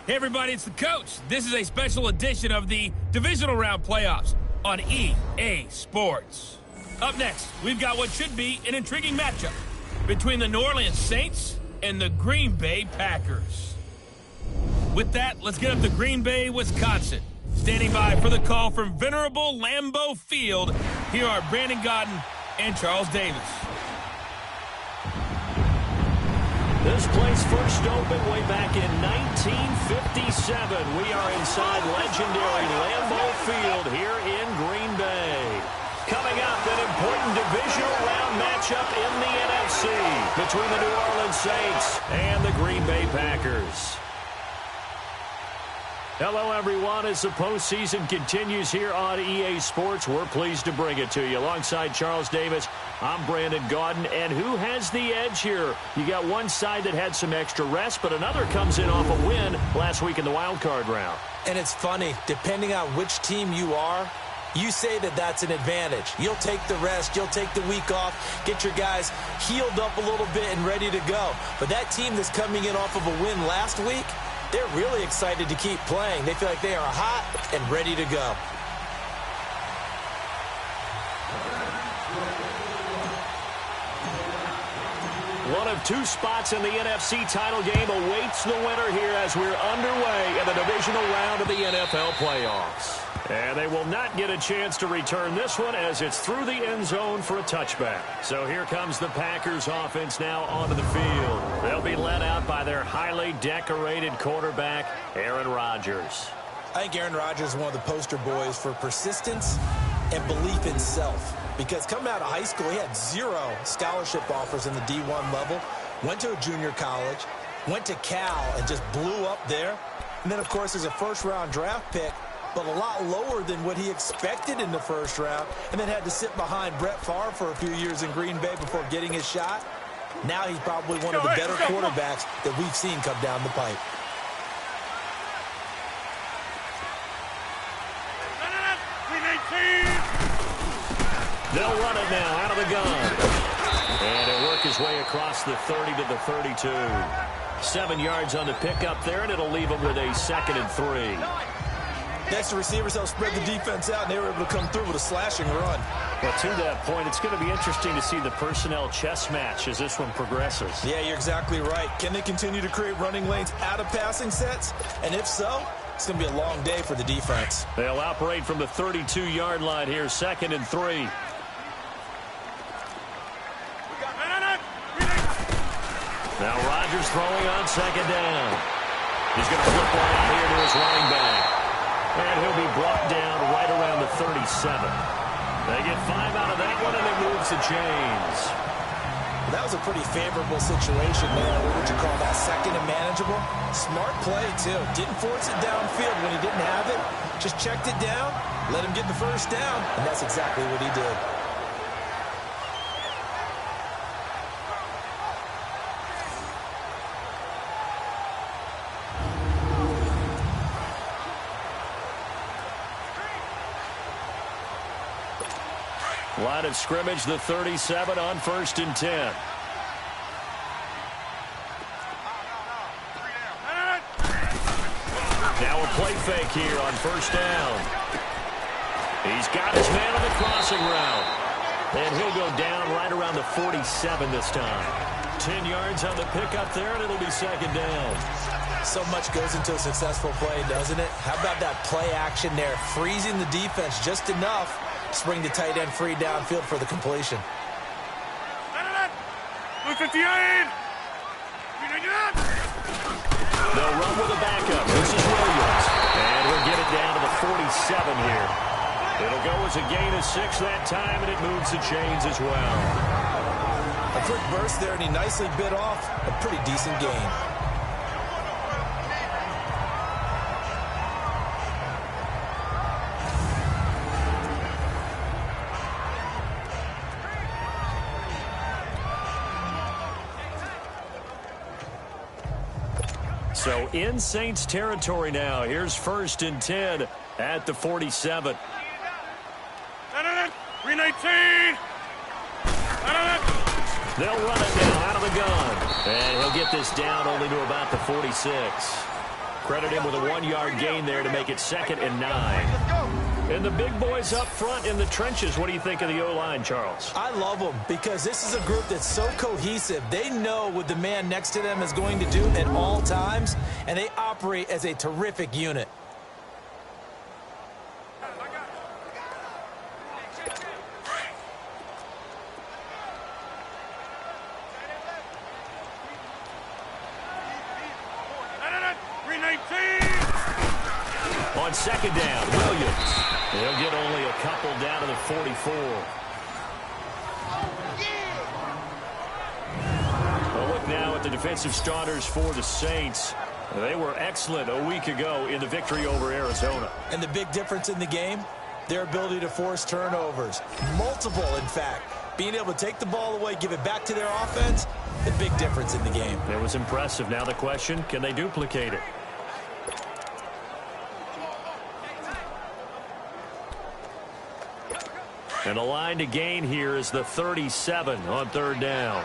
Hey everybody, it's the coach. This is a special edition of the Divisional Round Playoffs on EA Sports. Up next, we've got what should be an intriguing matchup between the New Orleans Saints and the Green Bay Packers. With that, let's get up to Green Bay, Wisconsin. Standing by for the call from venerable Lambeau Field, here are Brandon Gaudin and Charles Davis. This place first opened way back in 1957. We are inside legendary Lambeau Field here in Green Bay. Coming up, an important divisional round matchup in the NFC between the New Orleans Saints and the Green Bay Packers. Hello, everyone. As the postseason continues here on EA Sports, we're pleased to bring it to you. Alongside Charles Davis, I'm Brandon Gaudin. And who has the edge here? You got one side that had some extra rest, but another comes in off a win last week in the wild card round. And it's funny, depending on which team you are, you say that that's an advantage. You'll take the rest, you'll take the week off, get your guys healed up a little bit and ready to go. But that team that's coming in off of a win last week, they're really excited to keep playing. They feel like they are hot and ready to go. One of two spots in the NFC title game awaits the winner here as we're underway in the divisional round of the NFL playoffs. And they will not get a chance to return this one as it's through the end zone for a touchback. So here comes the Packers offense now onto the field. They'll be led out by their highly decorated quarterback, Aaron Rodgers. I think Aaron Rodgers is one of the poster boys for persistence and belief in self. Because coming out of high school, he had 0 scholarship offers in the D1 level, went to a junior college, went to Cal and just blew up there. And then, of course, as a first-round draft pick, but a lot lower than what he expected in the first round, and then had to sit behind Brett Favre for a few years in Green Bay before getting his shot. Now he's probably one of the better quarterbacks that we've seen come down the pipe. They'll run it now out of the gun. And it'll work his way across the 30 to the 32. 7 yards on the pickup there, and it'll leave him with a 2nd and 3. Next, the receivers helped spread the defense out, and they were able to come through with a slashing run. Well, to that point, it's going to be interesting to see the personnel chess match as this one progresses. Yeah, you're exactly right. Can they continue to create running lanes out of passing sets? And if so, it's going to be a long day for the defense. They'll operate from the 32-yard line here, 2nd and 3. Now Rodgers throwing on 2nd down. He's going to flip one out here to his running back. And he'll be brought down right around the 37. They get 5 out of that one, and it moves the chains. That was a pretty favorable situation there. What would you call that? 2nd and manageable? Smart play, too. Didn't force it downfield when he didn't have it. Just checked it down, let him get the first down, and that's exactly what he did. Line of scrimmage, the 37 on 1st and 10. Now a play fake here on 1st down. He's got his man on the crossing route. And he'll go down right around the 47 this time. 10 yards on the pickup there, and it'll be 2nd down. So much goes into a successful play, doesn't it? How about that play action there? Freezing the defense just enough to bring the tight end free downfield for the completion. They'll run with a backup. This is Williams. And he'll get it down to the 47 here. It'll go as a gain of 6 that time, and it moves the chains as well. A quick burst there, and he nicely bit off a pretty decent gain. So in Saints territory now. Here's 1st and 10 at the 47. 319. They'll run it now out of the gun. And he'll get this down only to about the 46. Credit him with a 1-yard gain there to make it 2nd and 9. And the big boys up front in the trenches. What do you think of the O-line, Charles? I love them because this is a group that's so cohesive. They know what the man next to them is going to do at all times, and they operate as a terrific unit. On 2nd down, Williams. They'll get only a couple down to the 44. Well, look now at the defensive starters for the Saints. They were excellent a week ago in the victory over Arizona. And the big difference in the game, their ability to force turnovers. Multiple, in fact. Being able to take the ball away, give it back to their offense, the big difference in the game. It was impressive. Now the question, can they duplicate it? And the line to gain here is the 37 on 3rd down.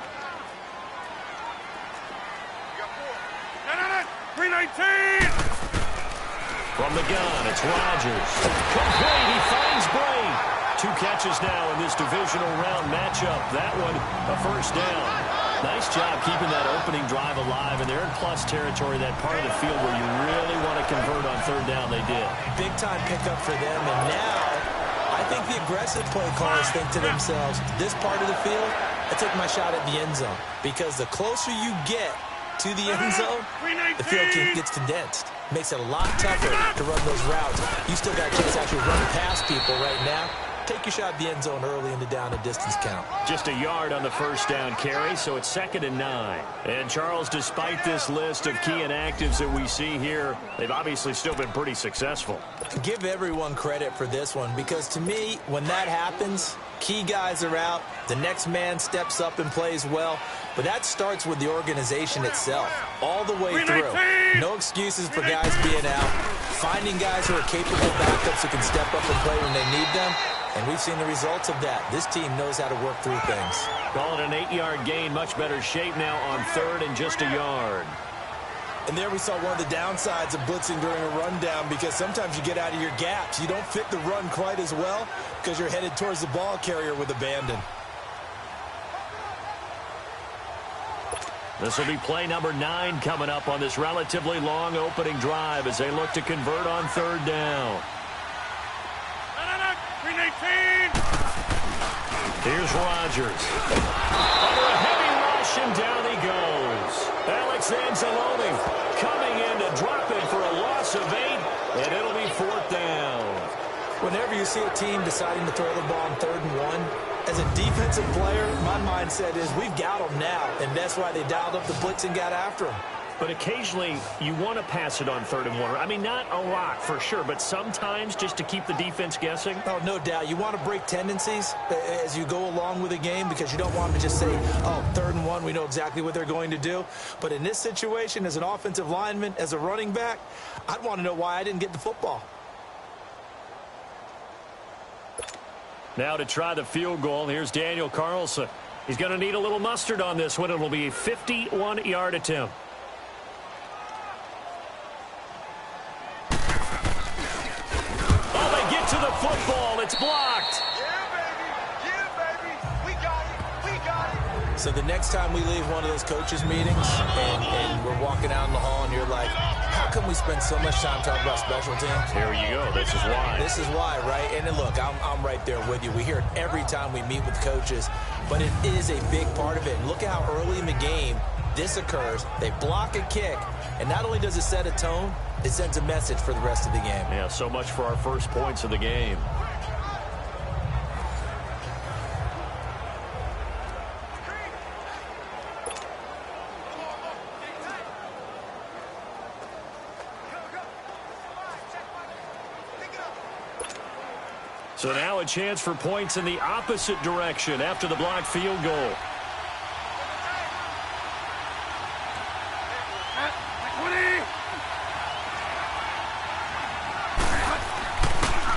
319! From the gun, it's Rodgers. Complete, he finds Bray. 2 catches now in this divisional round matchup. That one, a 1st down. Nice job keeping that opening drive alive, and they're in plus territory, that part of the field where you really want to convert on 3rd down. They did. Big time pickup for them, and now I think the aggressive play callers think to themselves, this part of the field, I take my shot at the end zone. Because the closer you get to the end zone, the field gets condensed. Makes it a lot tougher to run those routes. You still got a chance to actually run past people right now. Take your shot at the end zone early in the down and distance count. Just a yard on the 1st down carry, so it's 2nd and 9. And Charles, despite this list of key inactives that we see here, they've obviously still been pretty successful. Give everyone credit for this one, because to me, when that happens, key guys are out, the next man steps up and plays well, but that starts with the organization itself, all the way through. No excuses for guys being out, finding guys who are capable backups who can step up and play when they need them. And we've seen the results of that. This team knows how to work through things. Call it an 8-yard gain. Much better shape now on 3rd and just a yard. And there we saw one of the downsides of blitzing during a rundown, because sometimes you get out of your gaps. You don't fit the run quite as well because you're headed towards the ball carrier with abandon. This will be play number 9 coming up on this relatively long opening drive as they look to convert on 3rd down. 319! Here's Rodgers. Under a heavy rush, and down he goes. Alex Anzalone coming in to drop it for a loss of 8, and it'll be 4th down. Whenever you see a team deciding to throw the ball on 3rd and 1, as a defensive player, my mindset is we've got them now, and that's why they dialed up the blitz and got after them. But occasionally, you want to pass it on 3rd and 1. I mean, not a lot, for sure, but sometimes just to keep the defense guessing. Oh, no doubt. You want to break tendencies as you go along with the game, because you don't want them to just say, oh, 3rd and 1, we know exactly what they're going to do. But in this situation, as an offensive lineman, as a running back, I'd want to know why I didn't get the football. Now to try the field goal, here's Daniel Carlson. He's going to need a little mustard on this one. It'll be a 51-yard attempt. To the football, it's blocked. Yeah, baby, we got it. So the next time we leave one of those coaches meetings and we're walking out in the hall and you're like, how come we spend so much time talking about special teams? Here you go. This is why. This is why, right? And then look, I'm right there with you. We hear it every time we meet with coaches, but it is a big part of it. And look at how early in the game this occurs. They block a kick, and not only does it set a tone, it sends a message for the rest of the game. Yeah, so much for our first points of the game. So now a chance for points in the opposite direction after the blocked field goal.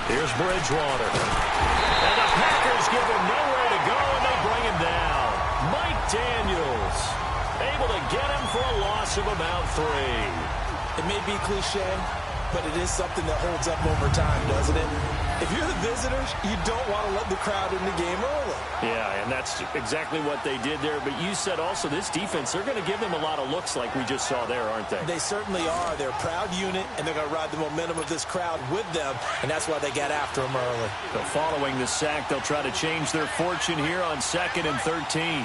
Here's Bridgewater. And the Packers give him nowhere to go, and they bring him down. Mike Daniels able to get him for a loss of about 3. It may be cliche, but it is something that holds up over time, doesn't it? If you're the visitors, you don't want to let the crowd in the game early. Yeah, and that's exactly what they did there. But you said also this defense, they're going to give them a lot of looks like we just saw there, aren't they? They certainly are. They're a proud unit, and they're going to ride the momentum of this crowd with them, and that's why they got after them early. But following the sack, they'll try to change their fortune here on 2nd and 13.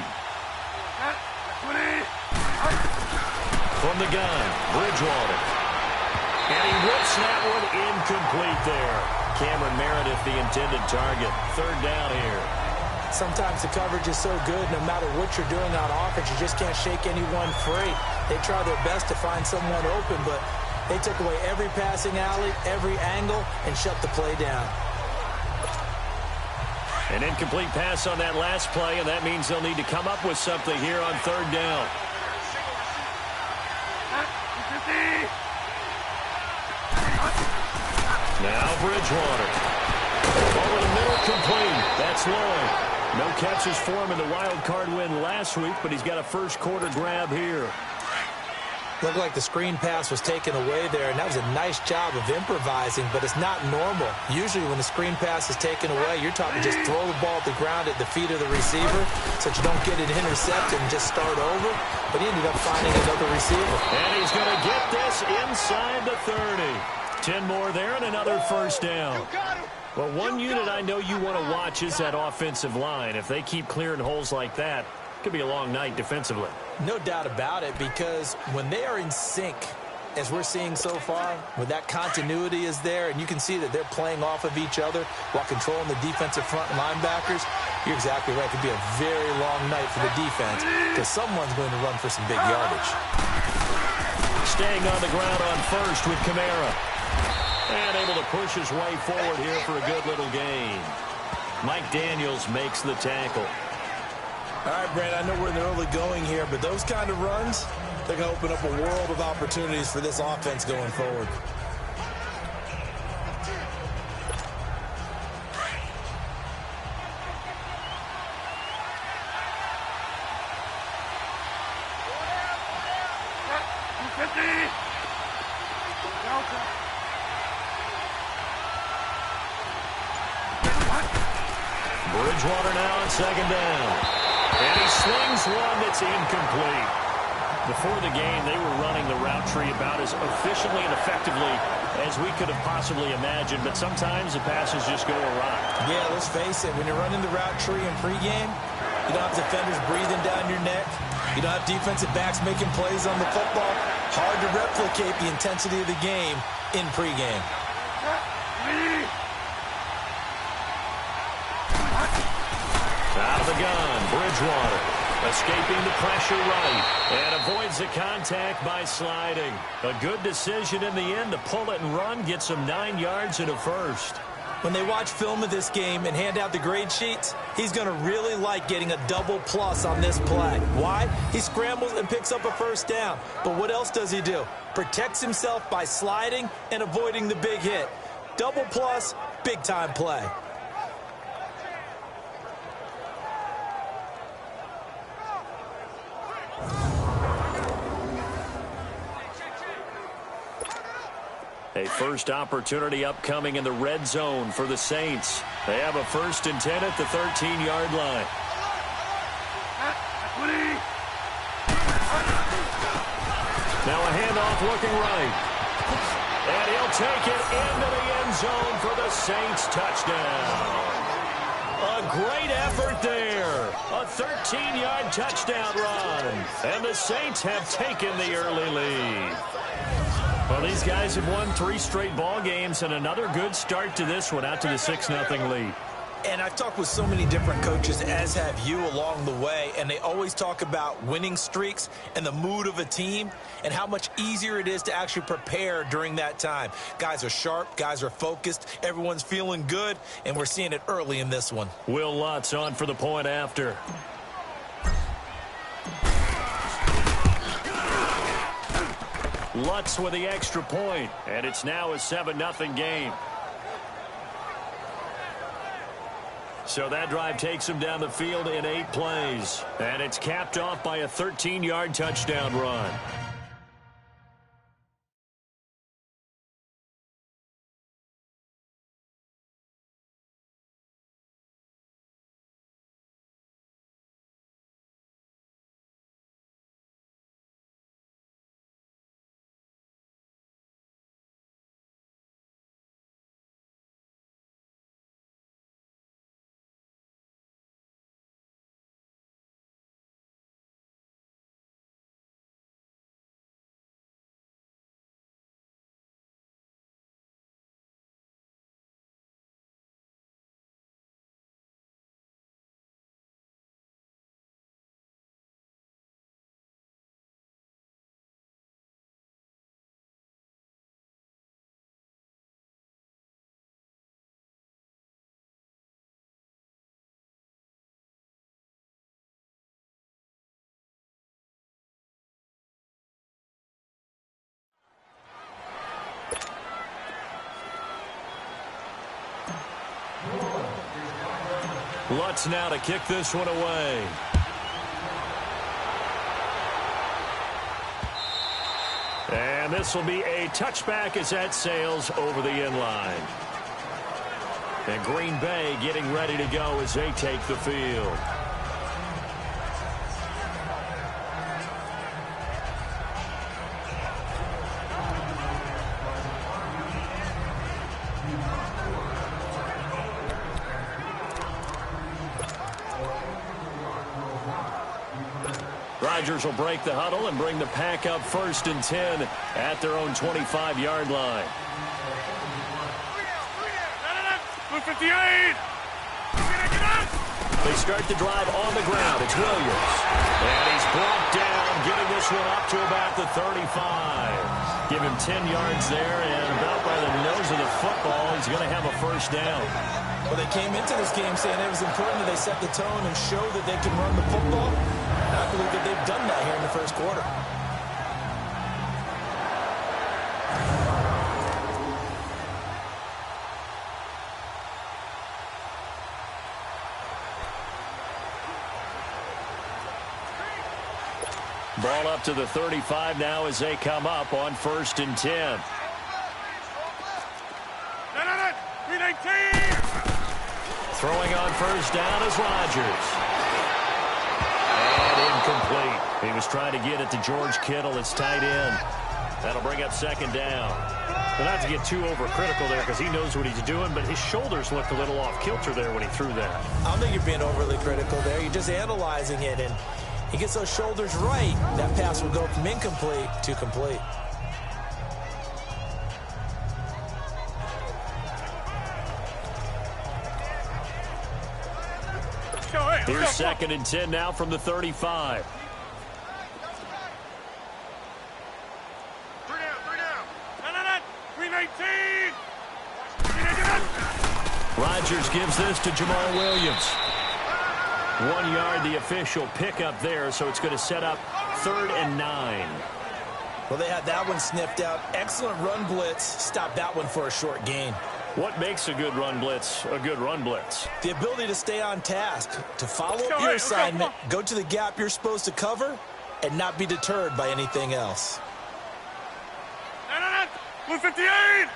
From the gun, Bridgewater. And he whips that one incomplete there. Cameron Meredith, the intended target. 3rd down here. Sometimes the coverage is so good, no matter what you're doing on offense, you just can't shake anyone free. They try their best to find someone open, but they took away every passing alley, every angle, and shut the play down. An incomplete pass on that last play, and that means they'll need to come up with something here on 3rd down. Now Bridgewater. Over the middle, complete. That's Lloyd. No catches for him in the wild card win last week, but he's got a first quarter grab here. Looked like the screen pass was taken away there, and that was a nice job of improvising, but it's not normal. Usually when the screen pass is taken away, you're taught to just throw the ball at the ground at the feet of the receiver so that you don't get it intercepted and just start over, but he ended up finding another receiver. And he's going to get this inside the 30. 10 more there and another first down. Well, one unit I know you want to watch is that offensive line. If they keep clearing holes like that, it could be a long night defensively. No doubt about it, because when they are in sync, as we're seeing so far, when that continuity is there, and you can see that they're playing off of each other while controlling the defensive front linebackers, you're exactly right. It could be a very long night for the defense because someone's going to run for some big yardage. Staying on the ground on first with Kamara. And able to push his way forward here for a good little gain. Mike Daniels makes the tackle. All right, Brent, I know we're in the early going here, but those kind of runs, they're going to open up a world of opportunities for this offense going forward. Bridgewater now on 2nd down. And he slings one that's incomplete. Before the game, they were running the route tree about as efficiently and effectively as we could have possibly imagined, but sometimes the passes just go awry. Yeah, let's face it, when you're running the route tree in pregame, you don't have defenders breathing down your neck. You don't have defensive backs making plays on the football. Hard to replicate the intensity of the game in pregame. Out of the gun, Bridgewater escaping the pressure right and avoids the contact by sliding. A good decision in the end to pull it and run, gets him 9 yards and a first. When they watch film of this game and hand out the grade sheets, he's going to really like getting a double plus on this play. Why? He scrambles and picks up a first down. But what else does he do? Protects himself by sliding and avoiding the big hit. Double plus, big-time play. A first opportunity upcoming in the red zone for the Saints. They have a 1st and 10 at the 13-yard line. Now a handoff looking right. And he'll take it into the end zone for the Saints touchdown. A great effort there. A 13-yard touchdown run. And the Saints have taken the early lead. Well, these guys have won 3 straight ball games and another good start to this one out to the 6-0 lead. And I've talked with so many different coaches, as have you, along the way, and they always talk about winning streaks and the mood of a team and how much easier it is to actually prepare during that time. Guys are sharp, guys are focused, everyone's feeling good, and we're seeing it early in this one. Will Lutz on for the point after. Lutz with the extra point, and it's now a 7-0 game. So that drive takes him down the field in 8 plays, and it's capped off by a 13-yard touchdown run. Lutz now to kick this one away. And this will be a touchback as that sails over the end line. And Green Bay getting ready to go as they take the field. Rodgers will break the huddle and bring the pack up 1st and 10 at their own 25-yard line. 58! They start the drive on the ground. It's Williams. And he's brought down, getting this one up to about the 35. Give him 10 yards there, and about by the nose of the football, he's going to have a 1st down. Well, they came into this game saying it was important that they set the tone and show that they can run the football. And I believe that they've done that here in the 1st quarter. Ball up to the 35 now as they come up on 1st and 10. Throwing on 1st down is Rodgers. And incomplete. He was trying to get it to George Kittle, his tight end. That'll bring up 2nd down. But not to get too overcritical there because he knows what he's doing, but his shoulders looked a little off kilter there when he threw that. I don't think you're being overly critical there. You're just analyzing it, and he gets those shoulders right. That pass will go from incomplete to complete. Here's 2nd and 10 now from the 35. Rodgers gives this to Jamal Williams. 1 yard, the official pickup there, so it's going to set up 3rd and 9. Well, they had that one sniffed out. Excellent run blitz. Stop that one for a short gain. What makes a good run blitz a good run blitz? The ability to stay on task, to follow up your assignment, go to the gap you're supposed to cover, and not be deterred by anything else. 58!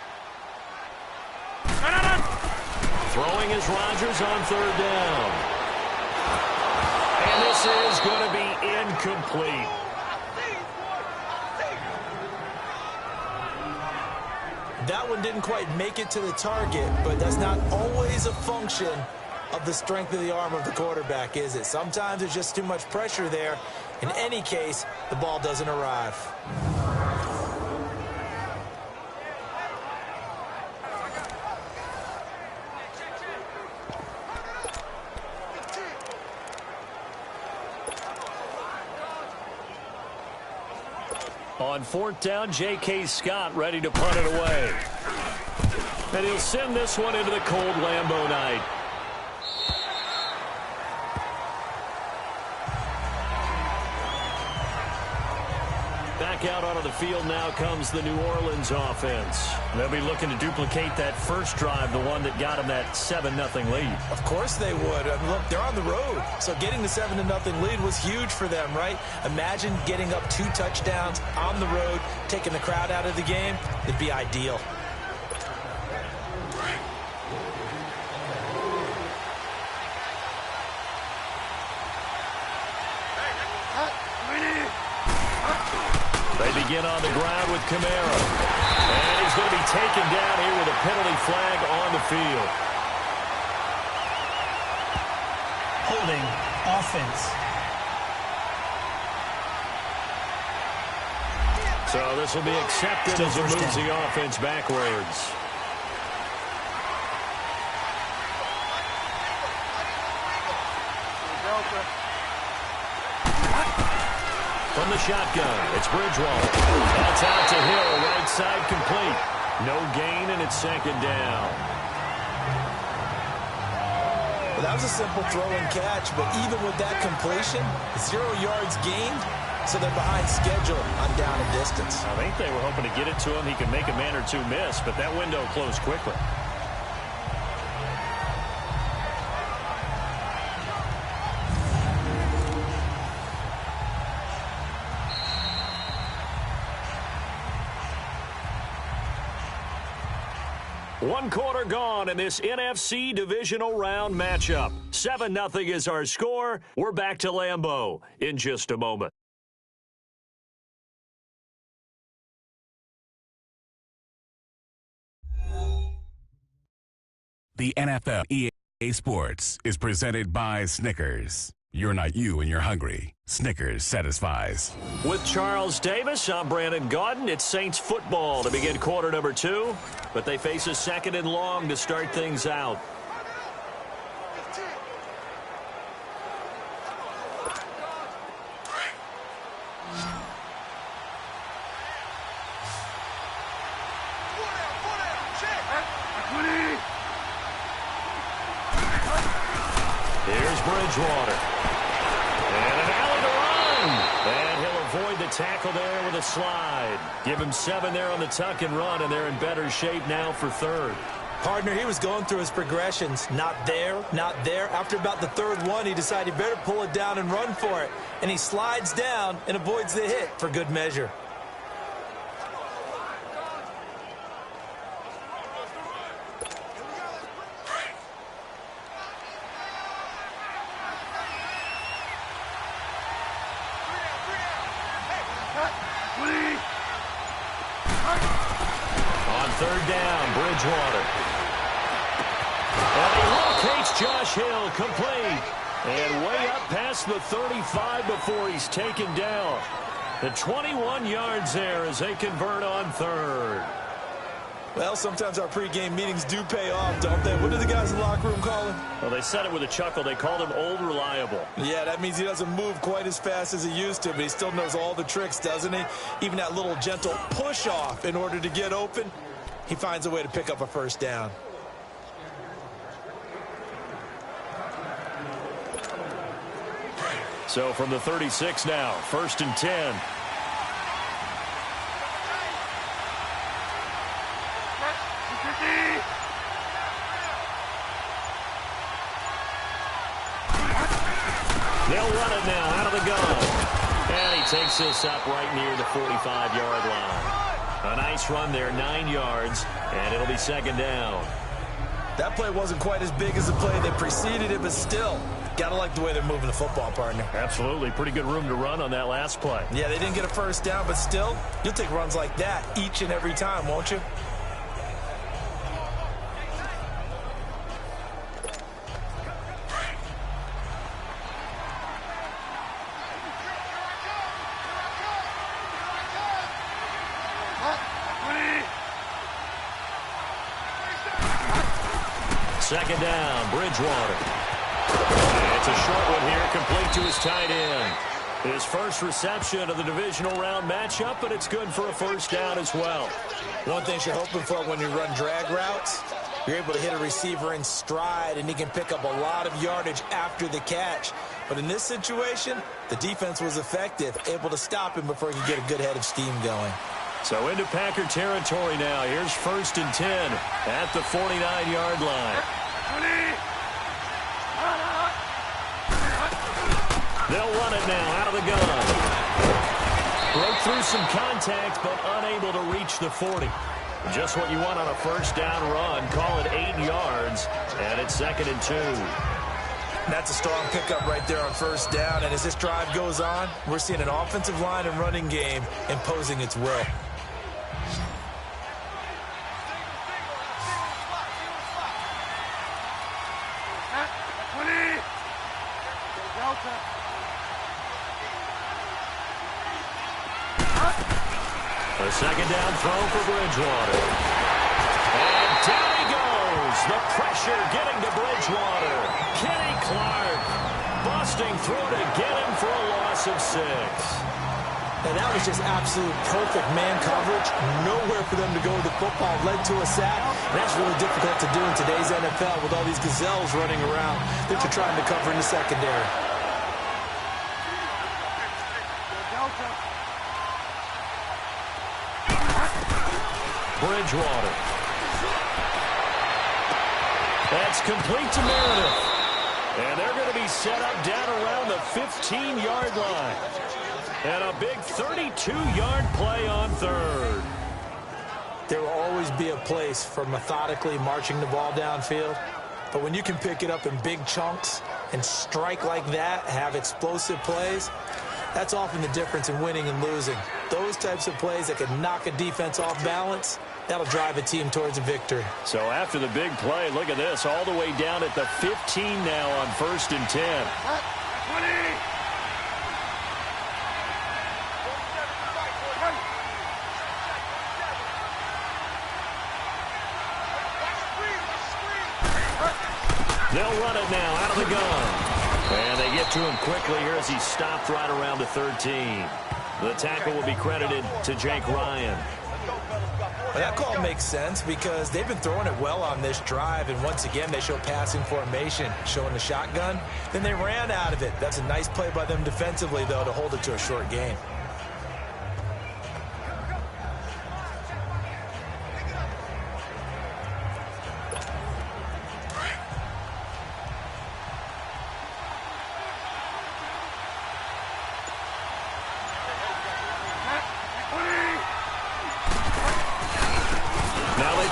Throwing is Rodgers on 3rd down. And this is going to be incomplete. That one didn't quite make it to the target, but that's not always a function of the strength of the arm of the quarterback, is it? Sometimes there's just too much pressure there. In any case, the ball doesn't arrive. On 4th down, J.K. Scott ready to punt it away. And he'll send this one into the cold Lambeau night. Back out onto the field now comes the New Orleans offense. They'll be looking to duplicate that first drive, the one that got them that 7-0 lead. Of course they would. I mean, look, they're on the road. So getting the 7-0 lead was huge for them, right? Imagine getting up 2 touchdowns on the road, taking the crowd out of the game. It'd be ideal. They begin on the ground with Camaro. And he's going to be taken down here with a penalty flag on the field. Holding offense. So this will be accepted as it moves the offense backwards. From the shotgun, it's Bridgewater. That's out to Hill, right side complete. No gain, and it's 2nd down. Well, that was a simple throw and catch, but even with that completion, 0 yards gained, so they're behind schedule on down and distance. I think they were hoping to get it to him. He could make a man or two miss, but that window closed quickly. One quarter gone in this NFC divisional round matchup. 7-0 is our score. We're back to Lambeau in just a moment. The NFL EA Sports is presented by Snickers. You're not you when you're hungry. Snickers satisfies. With Charles Davis, I'm Brandon Gaudin. It's Saints football to begin quarter number 2, but they face a second and long to start things out. Here's Bridgewater. And an alley to run. And he'll avoid the tackle there with a slide. Give him 7 there on the tuck and run, and they're in better shape now for third. Partner, he was going through his progressions. Not there, not there. After about the third one, he decided he better pull it down and run for it. And he slides down and avoids the hit for good measure. On third down, Bridgewater. And he locates Josh Hill, complete. And way up past the 35 before he's taken down. The 21 yards there as they convert on third. Well, sometimes our pregame meetings do pay off, don't they? What do the guys in the locker room call him? Well, they said it with a chuckle. They called him Old Reliable. Yeah, that means he doesn't move quite as fast as he used to, but he still knows all the tricks, doesn't he? Even that little gentle push-off in order to get open, he finds a way to pick up a first down. So from the 36 now, 1st and 10. They'll run it now out of the gun. And he takes this up right near the 45-yard line. A nice run there, 9 yards, and it'll be second down. That play wasn't quite as big as the play that preceded it, but still, gotta like the way they're moving the football, partner. Absolutely. Pretty good room to run on that last play. Yeah, they didn't get a first down, but still, you'll take runs like that each and every time, won't you? Second down, Bridgewater. It's a short one here, complete to his tight end. His first reception of the divisional round matchup, but it's good for a first down as well. One thing you're hoping for when you run drag routes, you're able to hit a receiver in stride, and he can pick up a lot of yardage after the catch. But in this situation, the defense was effective, able to stop him before he could get a good head of steam going. So into Packer territory now. Here's 1st and 10 at the 49-yard line. They'll run it now out of the gun. Broke through some contact, but unable to reach the 40. Just what you want on a first down run. Call it 8 yards, and it's 2nd and 2. That's a strong pickup right there on first down, and as this drive goes on, we're seeing an offensive line and running game imposing its will. A second down throw for Bridgewater. And down he goes. The pressure getting to Bridgewater. Kenny Clark busting through to get him for a loss of 6. And that was just absolute perfect man coverage. Nowhere for them to go with the football. Led to a sack. And that's really difficult to do in today's NFL with all these gazelles running around that you're trying to cover in the secondary. Bridgewater. That's complete to Meredith. And they're going to be set up down around the 15-yard line. And a big 32-yard play on third. There will always be a place for methodically marching the ball downfield. But when you can pick it up in big chunks and strike like that, have explosive plays, that's often the difference in winning and losing. Those types of plays that can knock a defense off balance, that'll drive a team towards a victory. So after the big play, look at this, all the way down at the 15 now on 1st and 10. 20. They'll run it now out of the gun. And they get to him quickly here as he stopped right around the 13. The tackle will be credited to Jake Ryan. Well, that call makes sense because they've been throwing it well on this drive, and once again they show passing formation, showing the shotgun. Then they ran out of it. That's a nice play by them defensively, though, to hold it to a short gain.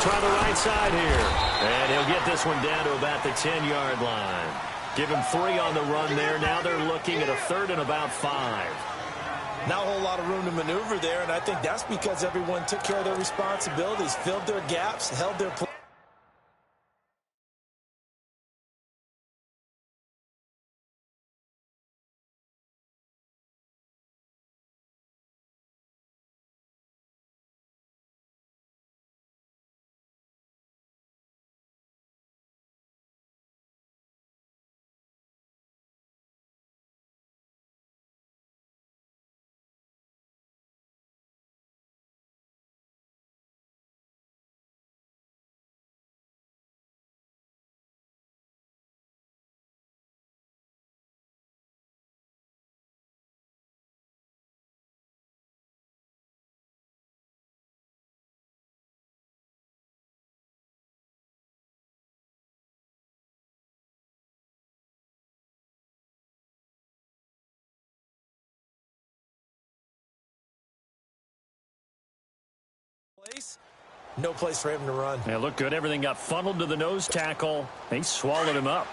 Try the right side here. And he'll get this one down to about the 10-yard line. Give him 3 on the run there. Now they're looking at a 3rd and about 5. Not a whole lot of room to maneuver there, and I think that's because everyone took care of their responsibilities, filled their gaps, held their play. No place for him to run. Yeah, looked good. Everything got funneled to the nose tackle. They swallowed him up.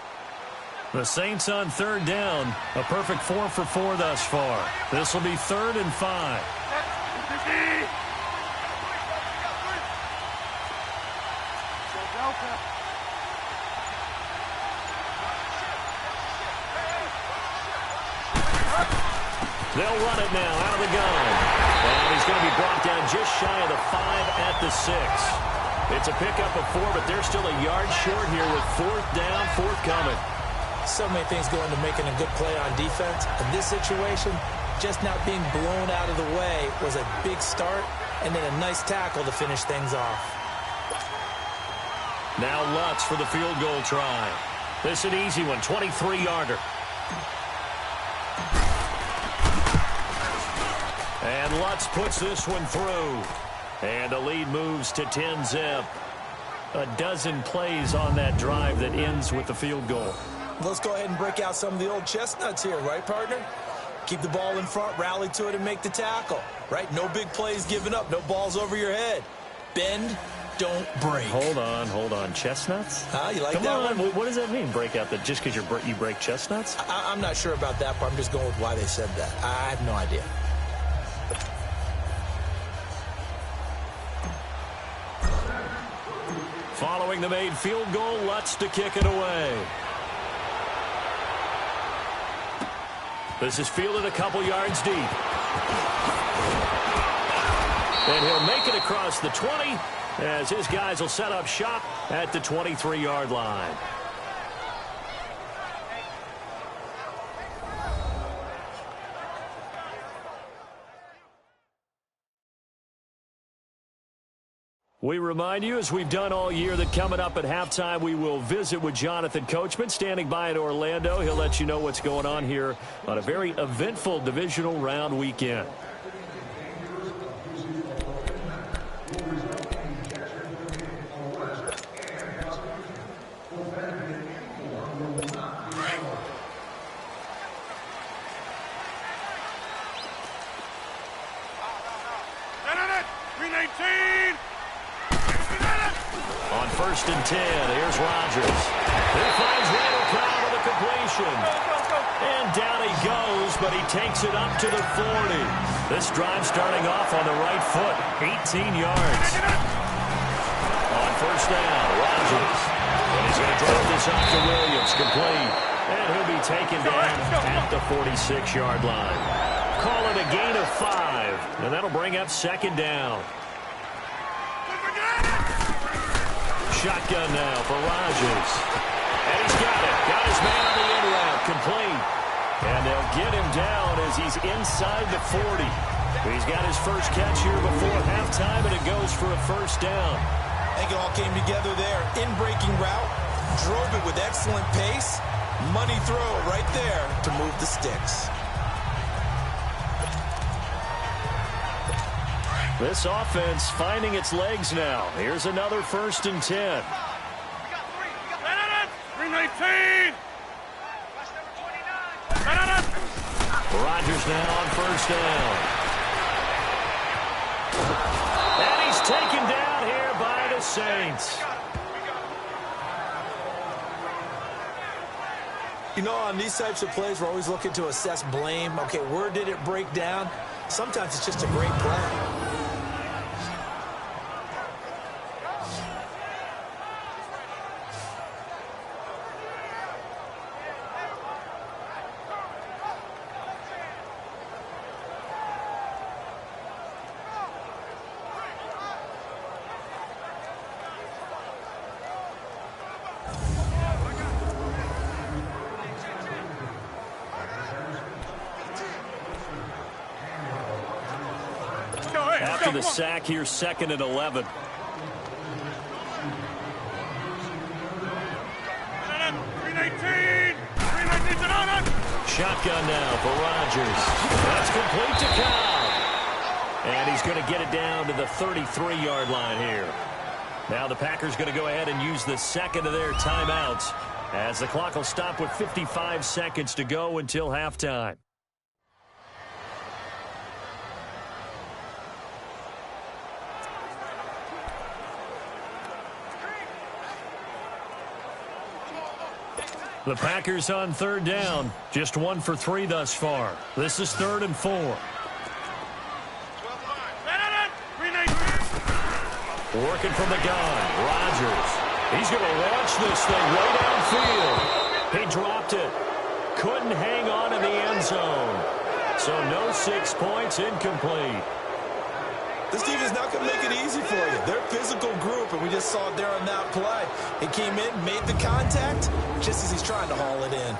The Saints on 3rd down. A perfect 4 for 4 thus far. This will be 3rd and 5. They'll run it now out of the gun. And he's going to be brought down just shy of the 5 at the 6. It's a pickup of 4, but they're still a yard short here with 4th down, 4th coming. So many things go into making a good play on defense. In this situation, just not being blown out of the way was a big start, and then a nice tackle to finish things off. Now Lutz for the field goal try. This is an easy one, 23-yarder. And Lutz puts this one through. And the lead moves to 10-zip. A dozen plays on that drive that ends with the field goal. Let's go ahead and break out some of the old chestnuts here, right, partner? Keep the ball in front, rally to it, and make the tackle, right? No big plays given up, no balls over your head. Bend, don't break. Hold on. Chestnuts? You like Come that on. one? What does that mean, break out? Just because you break chestnuts? I'm not sure about that, but I'm just going with why they said that. I have no idea. Following the made field goal, Lutz to kick it away. This is fielded a couple yards deep. And he'll make it across the 20 as his guys will set up shop at the 23-yard line. We remind you, as we've done all year, that coming up at halftime, we will visit with Jonathan Coachman, standing by in Orlando. He'll let you know what's going on here on a very eventful divisional round weekend. first and 10. Here's Rodgers. He finds Randall Cobb with a completion. And down he goes, but he takes it up to the 40. This drive starting off on the right foot. 18 yards. On first down, Rodgers. And he's going to drop this off to Williams. Complete. And he'll be taken down at the 46-yard line. Call it a gain of 5. And that'll bring up second down. Shotgun now for Rodgers. And he's got it. Got his man on the in route. Complete. And they'll get him down as he's inside the 40. He's got his first catch here before halftime, and it goes for a first down. I think it all came together there. In-breaking route. Drove it with excellent pace. Money throw right there to move the sticks. This offense finding its legs now. Here's another first and 10. We got 319. Rodgers now on first down. And he's taken down here by the Saints. You know, on these types of plays, we're always looking to assess blame. Okay, where did it break down? Sometimes it's just a great play. After the sack, here's second and 11. Shotgun now for Rodgers. That's complete to Cobb. And he's going to get it down to the 33-yard line here. Now the Packers going to go ahead and use the second of their timeouts as the clock will stop with 55 seconds to go until halftime. The Packers on third down. Just 1 for 3 thus far. This is 3rd and 4. Working from the gun. Rodgers. He's going to launch this thing way downfield. He dropped it. Couldn't hang on in the end zone. So no 6 points, incomplete. This team is not going to make it easy for you. They're a physical group, and we just saw it there on that play. He came in, made the contact, just as he's trying to haul it in.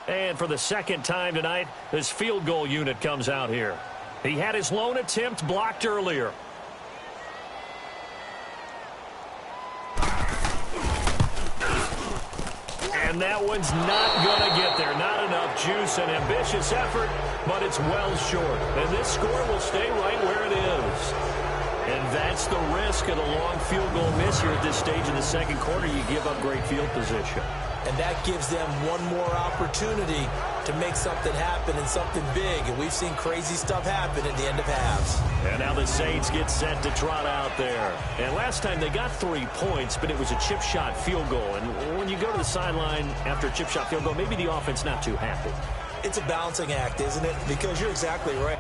And for the second time tonight, this field goal unit comes out here. He had his lone attempt blocked earlier. And that one's not going to get there. Not enough juice, an ambitious effort, but it's well short. And this score will stay right where it is. And that's the risk of the long field goal miss here at this stage in the second quarter. You give up great field position. And that gives them one more opportunity to make something happen and something big. And we've seen crazy stuff happen at the end of halves. And now the Saints get set to trot out there. And last time they got 3 points, but it was a chip shot field goal. And when you go to the sideline after a chip shot field goal, maybe the offense not too happy. It's a balancing act, isn't it? Because you're exactly right.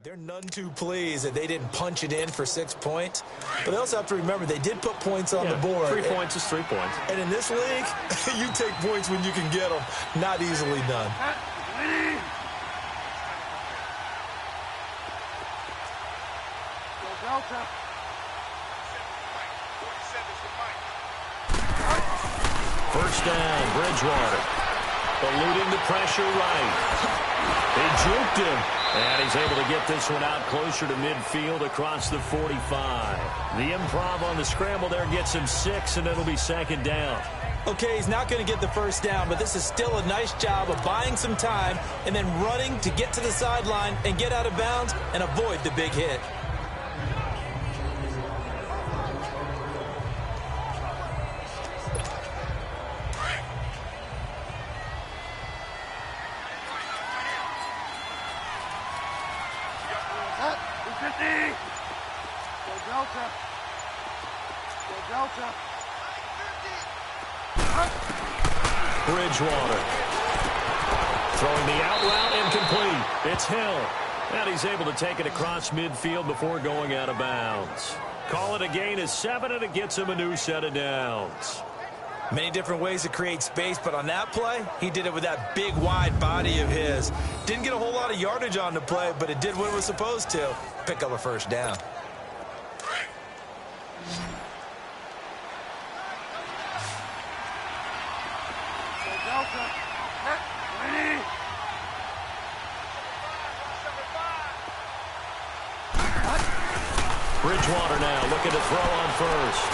They're none too pleased that they didn't punch it in for 6 points. But they also have to remember they did put points on the board. 3 points is 3 points. And in this league, you take points when you can get them. Not easily done. First down, Bridgewater. Eluding the pressure right. He juked him. And he's able to get this one out closer to midfield across the 45. The improv on the scramble there gets him 6, and it'll be second down. Okay, he's not going to get the first down, but this is still a nice job of buying some time and then running to get to the sideline and get out of bounds and avoid the big hit. Bridgewater throwing the out route incomplete. It's Hill. And he's able to take it across midfield before going out of bounds. Call it a gain of 7, and it gets him a new set of downs. Many different ways to create space, but on that play, he did it with that big, wide body of his. Didn't get a whole lot of yardage on the play, but it did what it was supposed to. Pick up a first down. Bridgewater now looking to throw on first.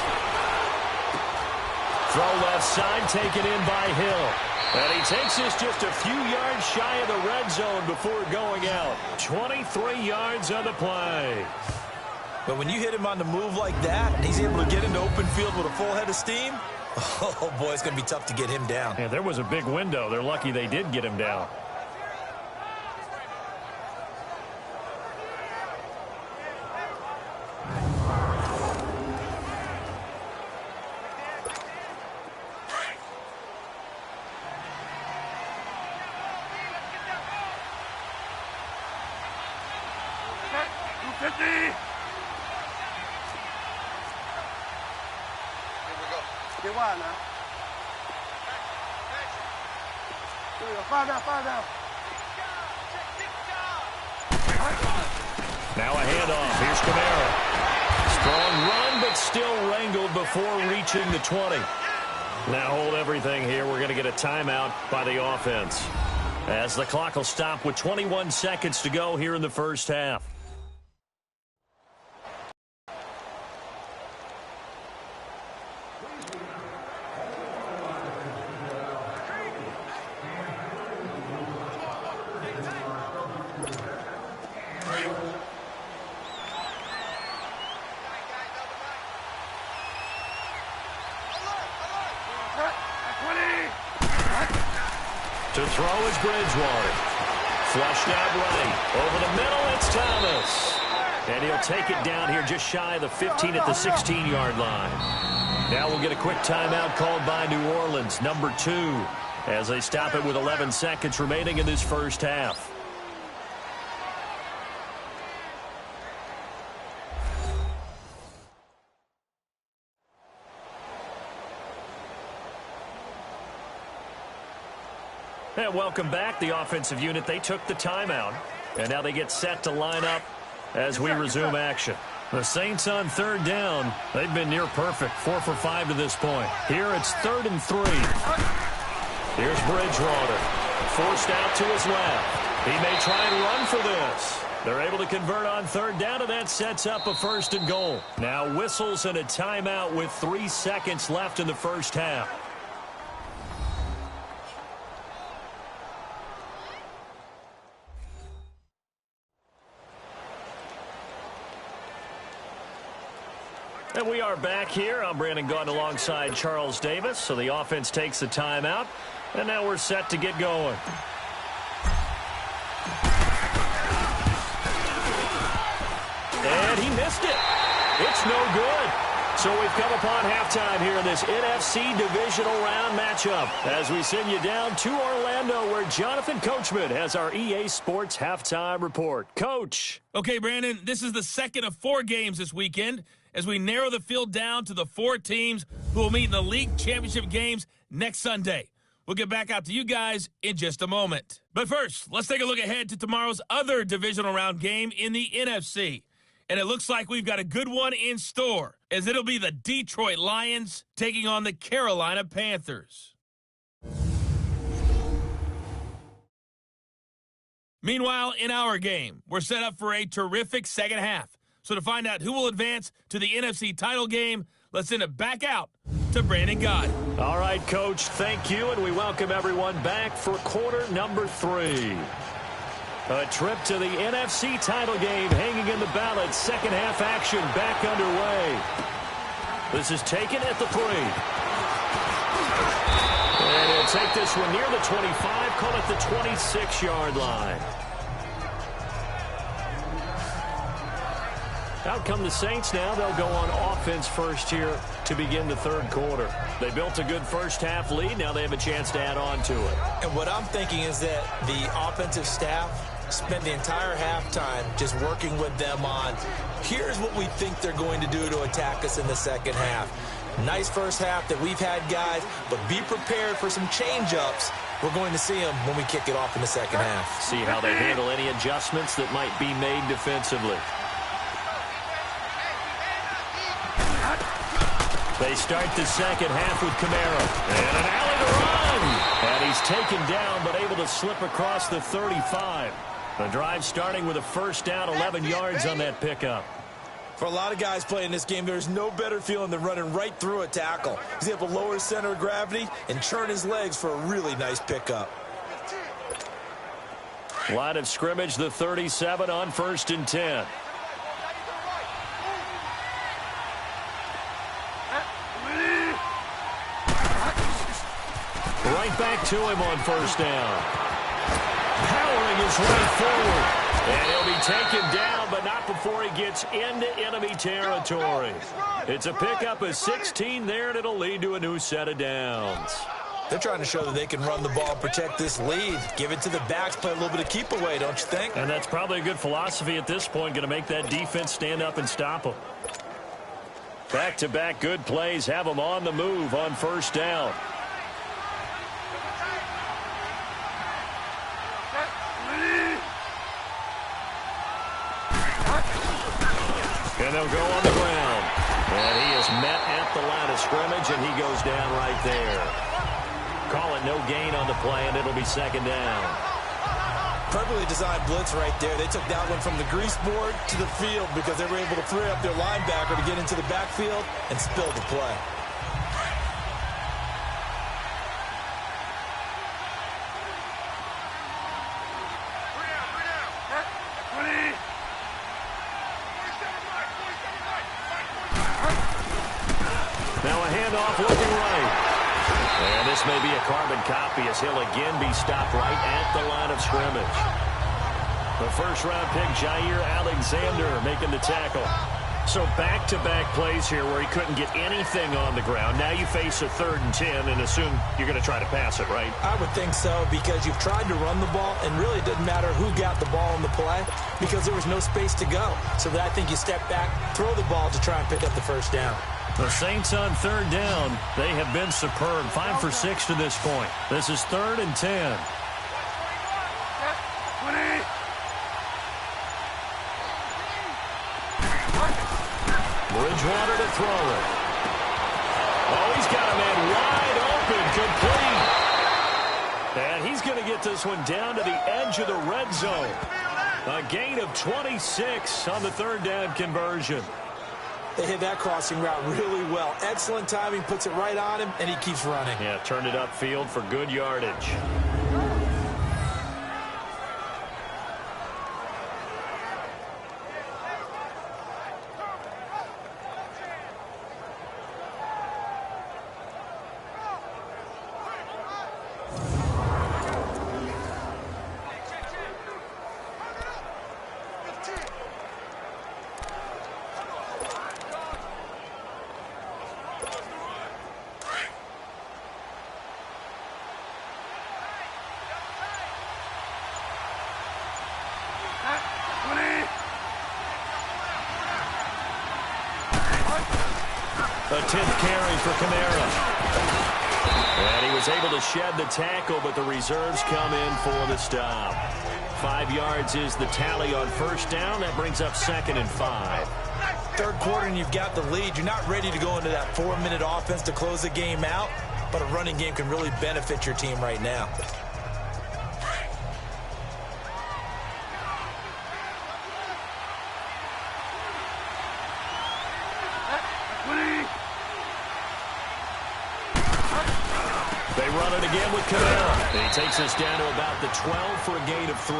Throw left side taken in by Hill. And he takes this just a few yards shy of the red zone before going out. 23 yards on the play. But when you hit him on the move like that, and he's able to get into open field with a full head of steam, oh boy, it's going to be tough to get him down. Yeah, there was a big window. They're lucky they did get him down. Now a handoff. Here's Kamara. Strong run, but still wrangled before reaching the 20. Now hold everything here. We're going to get a timeout by the offense, as the clock will stop with 21 seconds to go here in the first half. To throw is Bridgewater. Flushed out right. Over the middle, it's Thomas. And he'll take it down here just shy of the 15 at the 16-yard line. Now we'll get a quick timeout called by New Orleans, number 2, as they stop it with 11 seconds remaining in this first half. And welcome back, the offensive unit. They took the timeout, and now they get set to line up as we resume action. The Saints on third down. They've been near perfect, 4 for 5 to this point. Here it's 3rd and 3. Here's Bridgewater, forced out to his left. He may try and run for this. They're able to convert on third down, and that sets up a 1st and goal. Now whistles and a timeout with 3 seconds left in the first half. And we are back here. I'm Brandon Gaunt alongside Charles Davis. So the offense takes the timeout, and now we're set to get going. And he missed it. It's no good. So we've come upon halftime here in this NFC divisional round matchup as we send you down to Orlando where Jonathan Coachman has our EA Sports halftime report. Coach. Okay, Brandon, this is the second of 4 games this weekend as we narrow the field down to the 4 teams who will meet in the league championship games next Sunday. We'll get back out to you guys in just a moment. But first, let's take a look ahead to tomorrow's other divisional round game in the NFC. And it looks like we've got a good one in store, as it'll be the Detroit Lions taking on the Carolina Panthers. Meanwhile, in our game, we're set up for a terrific second half. So to find out who will advance to the NFC title game, let's send it back out to Brandon Gott. All right, Coach, thank you, and we welcome everyone back for quarter number 3. A trip to the NFC title game hanging in the balance. Second half action back underway. This is taken at the 3. And he'll take this one near the 25, call it the 26-yard line. Out come the Saints now. They'll go on offense first here to begin the third quarter. They built a good first half lead. Now they have a chance to add on to it. And what I'm thinking is that the offensive staff spend the entire halftime just working with them on, here's what we think they're going to do to attack us in the second half. Nice first half that we've had, guys, but be prepared for some change-ups. We're going to see them when we kick it off in the second half. See how they handle any adjustments that might be made defensively. They start the second half with Kamara. And an alley to run. And he's taken down, but able to slip across the 35. The drive starting with a first down, 11 yards on that pickup. For a lot of guys playing this game, there's no better feeling than running right through a tackle. He's able to lower his center of gravity and churn his legs for a really nice pickup. Line of scrimmage, the 37 on 1st and 10. Right back to him on first down. Powering his way forward. And he'll be taken down, but not before he gets into enemy territory. It's a pickup of 16 there, and it'll lead to a new set of downs. They're trying to show that they can run the ball, protect this lead. Give it to the backs, play a little bit of keep away, don't you think? And that's probably a good philosophy at this point, going to make that defense stand up and stop them. Back-to-back good plays have them on the move on first down. And they'll go on the ground. And he is met at the line of scrimmage, and he goes down right there. Call it no gain on the play, and it'll be second down. Perfectly designed blitz right there. They took that one from the grease board to the field because they were able to free up their linebacker to get into the backfield and spill the play. Now a handoff looking right. And this may be a carbon copy as he'll again be stopped right at the line of scrimmage. The first-round pick, Jair Alexander, making the tackle. So back-to-back plays here where he couldn't get anything on the ground. Now you face a 3rd and 10 and assume you're going to try to pass it, right? I would think so because you've tried to run the ball, and really it doesn't matter who got the ball in the play because there was no space to go. So that I think you step back, throw the ball to try and pick up the first down. The Saints on 3rd down. They have been superb. 5 for 6 to this point. This is 3rd and 10. Bridgewater to throw it. Oh, he's got a man wide open, complete. And he's going to get this one down to the edge of the red zone. A gain of 26 on the 3rd down conversion. They hit that crossing route really well. Excellent timing, puts it right on him, and he keeps running. Yeah, turned it upfield for good yardage. A 10th carry for Kamara. And he was able to shed the tackle, but the reserves come in for the stop. 5 yards is the tally on first down. That brings up 2nd and 5. Third quarter and you've got the lead. You're not ready to go into that 4-minute offense to close the game out, but a running game can really benefit your team right now. They run it again with Kamara. And he takes us down to about the 12 for a gain of 3.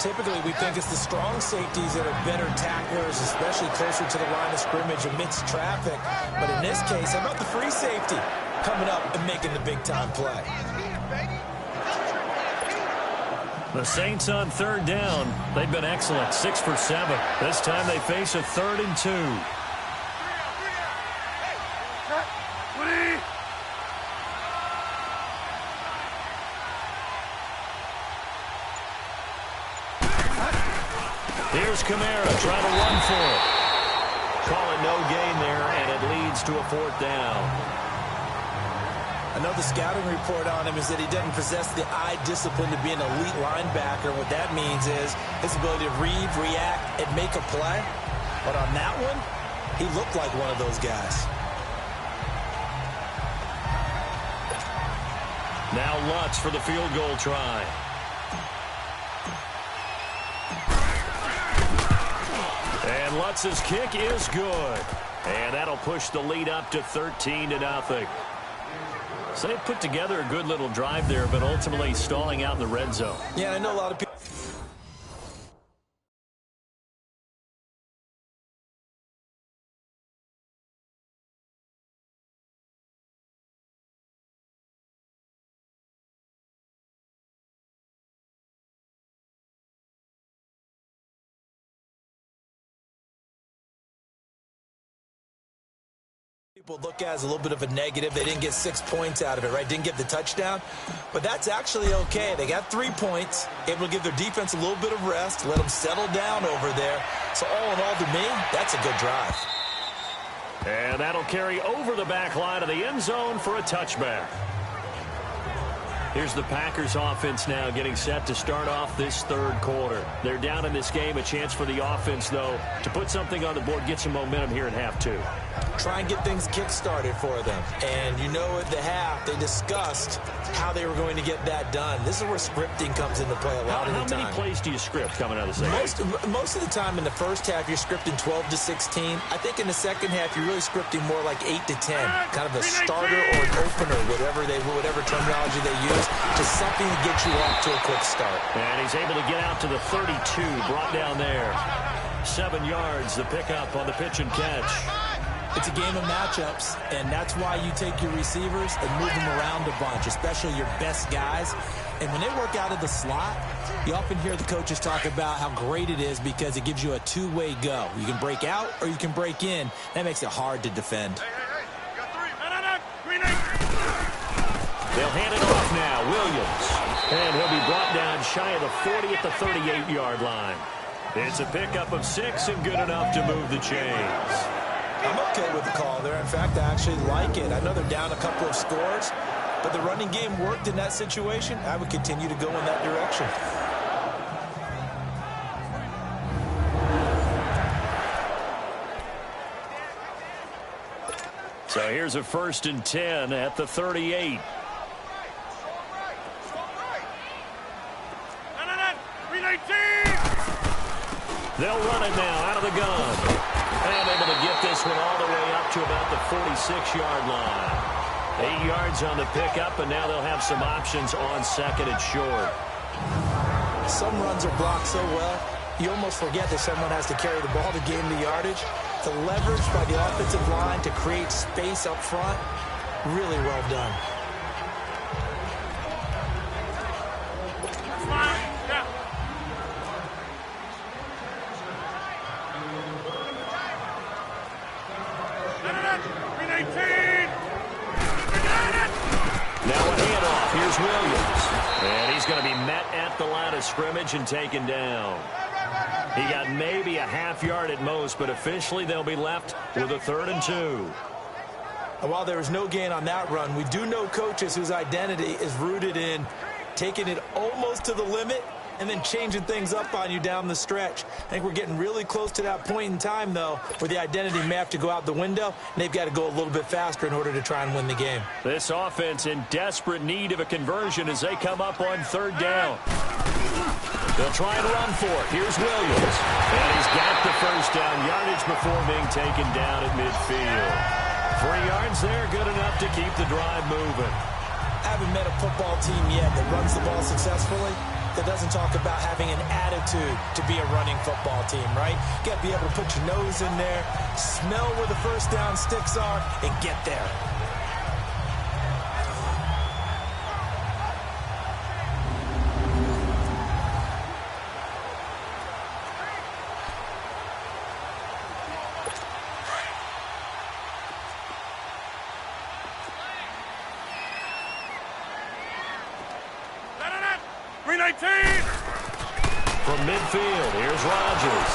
Typically, we think it's the strong safeties that are better tacklers, especially closer to the line of scrimmage amidst traffic. But in this case, how about the free safety coming up and making the big-time play? The Saints on third down. They've been excellent, 6 for 7. This time they face a 3rd and 2. Here's Kamara trying to run for it. Call it no gain there, and it leads to a 4th down. Another scouting report on him is that he doesn't possess the eye discipline to be an elite linebacker. What that means is his ability to read, react, and make a play. But on that one, he looked like one of those guys. Now Lutz for the field goal try. And Lutz's kick is good. And that'll push the lead up to 13-0. So they put together a good little drive there, but ultimately stalling out in the red zone. Yeah, I know a lot of people. People look at as a little bit of a negative. They didn't get 6 points out of it, right? Didn't get the touchdown. But that's actually okay. They got 3 points, able to give their defense a little bit of rest, let them settle down over there. So all in all, to me, that's a good drive. And that'll carry over the back line of the end zone for a touchback. Here's the Packers offense now getting set to start off this third quarter. They're down in this game. A chance for the offense, though, to put something on the board, get some momentum here in half 2. Try and get things kick-started for them. And you know at the half, they discussed how they were going to get that done. This is where scripting comes into play a lot of the time. How many plays do you script coming out of the second? Most of the time in the first half, you're scripting 12 to 16. I think in the second half, you're really scripting more like 8 to 10. Kind of a starter or an opener, whatever terminology they use, to something to get you off to a quick start. And he's able to get out to the 32, brought down there. 7 yards, the pickup on the pitch and catch. It's a game of matchups, and that's why you take your receivers and move them around a bunch, especially your best guys. And when they work out of the slot, you often hear the coaches talk about how great it is because it gives you a two-way go. You can break out or you can break in. That makes it hard to defend. They'll hand it off now, Williams. And he'll be brought down shy of the 40 at the 38-yard line. It's a pickup of 6 and good enough to move the chains. I'm okay with the call there. In fact, I actually like it. I know they're down a couple of scores, but the running game worked in that situation. I would continue to go in that direction. So here's a 1st and 10 at the 38. They'll run it now out of the gun. And able to get this one all the way up to about the 46-yard line. 8 yards on the pickup, and now they'll have some options on 2nd and short. Some runs are blocked so well, you almost forget that someone has to carry the ball to gain the yardage. The leverage by the offensive line to create space up front, really well done. Here's Williams. And he's going to be met at the line of scrimmage and taken down. He got maybe a half yard at most, but officially they'll be left with a 3rd and 2. And while there was no gain on that run, we do know coaches whose identity is rooted in taking it almost to the limit and then changing things up on you down the stretch. I think we're getting really close to that point in time, though, where the identity may have to go out the window, and they've got to go a little bit faster in order to try and win the game. This offense in desperate need of a conversion as they come up on 3rd down. They'll try and run for it. Here's Williams. And he's got the first down yardage before being taken down at midfield. 3 yards there, good enough to keep the drive moving. I haven't met a football team yet that runs the ball successfully that doesn't talk about having an attitude to be a running football team, right? You got to be able to put your nose in there, smell where the first down sticks are, and get there. From midfield, here's Rodgers.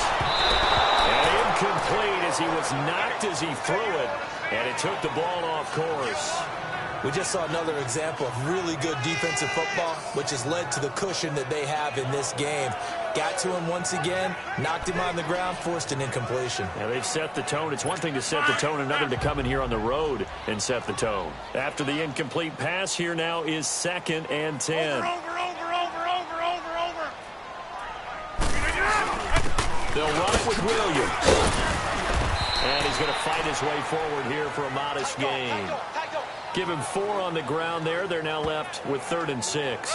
And incomplete as he was knocked as he threw it, and it took the ball off course. We just saw another example of really good defensive football, which has led to the cushion that they have in this game. Got to him once again, knocked him on the ground, forced an incompletion. Now they've set the tone. It's one thing to set the tone, another to come in here on the road and set the tone. After the incomplete pass, here now is 2nd and 10. Over. They'll run it with Williams. And he's going to fight his way forward here for a modest gain. Give him 4 on the ground there. They're now left with 3rd and 6.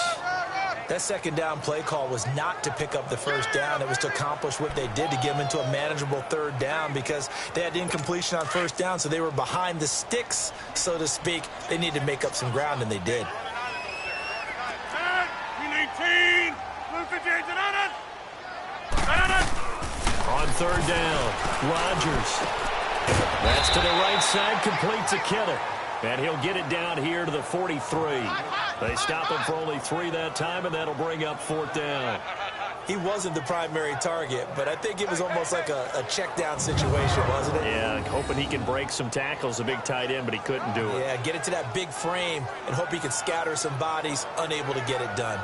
That 2nd down play call was not to pick up the first down. It was to accomplish what they did, to get them into a manageable 3rd down, because they had incompletion on 1st down, so they were behind the sticks, so to speak. They needed to make up some ground, and they did. On 3rd down, Rodgers. That's to the right side, complete to Kittle. And he'll get it down here to the 43. They stop him for only 3 that time, and that'll bring up 4th down. He wasn't the primary target, but I think it was almost like a check down situation, wasn't it? Yeah, hoping he can break some tackles, a big tight end, but he couldn't do it. Yeah, get it to that big frame and hope he can scatter some bodies, unable to get it done.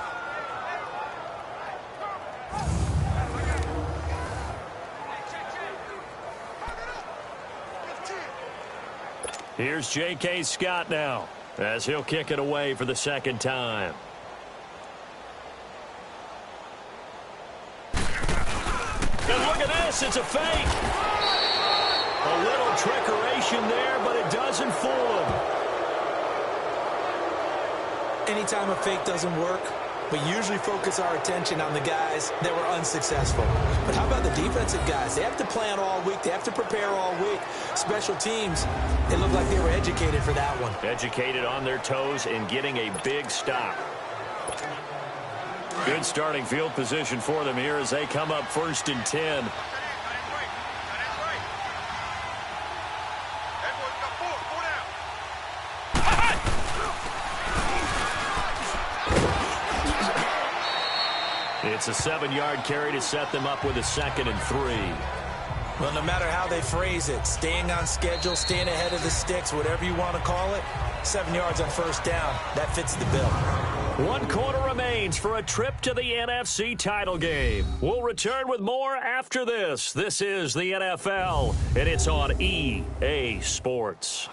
Here's J.K. Scott now, as he'll kick it away for the 2nd time. And look at this, it's a fake. A little trickeration there, but it doesn't fool him. Anytime a fake doesn't work, we usually focus our attention on the guys that were unsuccessful. But how about the defensive guys? They have to plan all week. They have to prepare all week. Special teams, it looked like they were educated for that one. Educated on their toes and getting a big stop. Good starting field position for them here as they come up 1st and 10. It's a 7-yard carry to set them up with a 2nd and 3. Well, no matter how they phrase it, staying on schedule, staying ahead of the sticks, whatever you want to call it, 7 yards on 1st down, that fits the bill. 1 quarter remains for a trip to the NFC title game. We'll return with more after this. This is the NFL, and it's on EA Sports.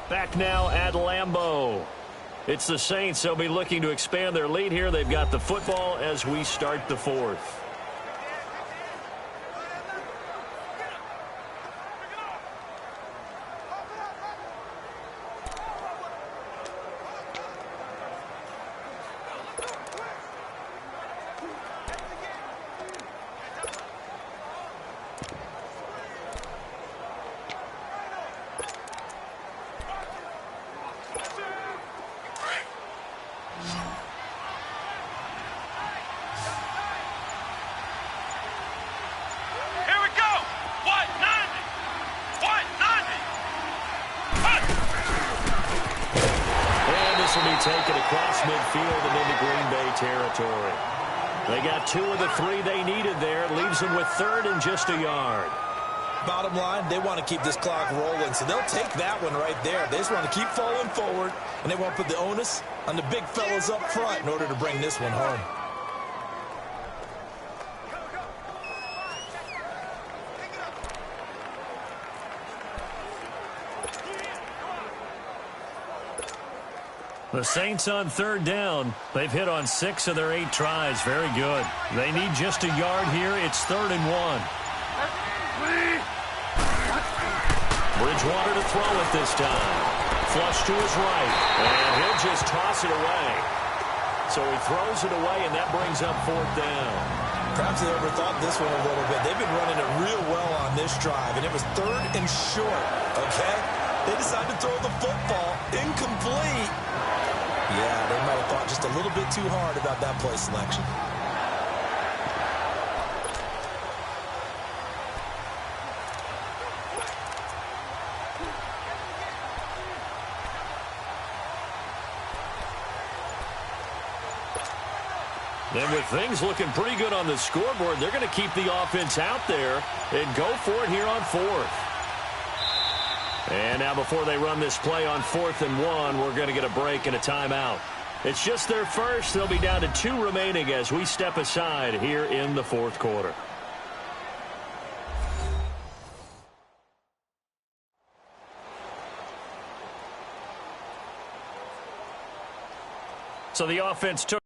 Back now at Lambeau. It's the Saints. They'll be looking to expand their lead here. They've got the football as we start the 4th. Taken across midfield and into Green Bay territory. They got 2 of the 3 they needed there. Leaves them with 3rd and just a yard. Bottom line, they want to keep this clock rolling, so they'll take that one right there. They just want to keep falling forward, and they want to put the onus on the big fellas up front in order to bring this one home. The Saints on 3rd down. They've hit on 6 of their 8 tries. Very good. They need just a yard here. It's 3rd and 1. Bridgewater to throw it this time. Flush to his right. And he'll just toss it away. So he throws it away, and that brings up 4th down. Perhaps they overthought this one a little bit. They've been running it real well on this drive, and it was 3rd and short, okay? They decided to throw the football incomplete. Yeah, they might have thought just a little bit too hard about that play selection. And with things looking pretty good on the scoreboard, they're going to keep the offense out there and go for it here on 4th. And now before they run this play on 4th and 1, we're going to get a break and a timeout. It's just their first. They'll be down to 2 remaining as we step aside here in the 4th quarter. So the offense took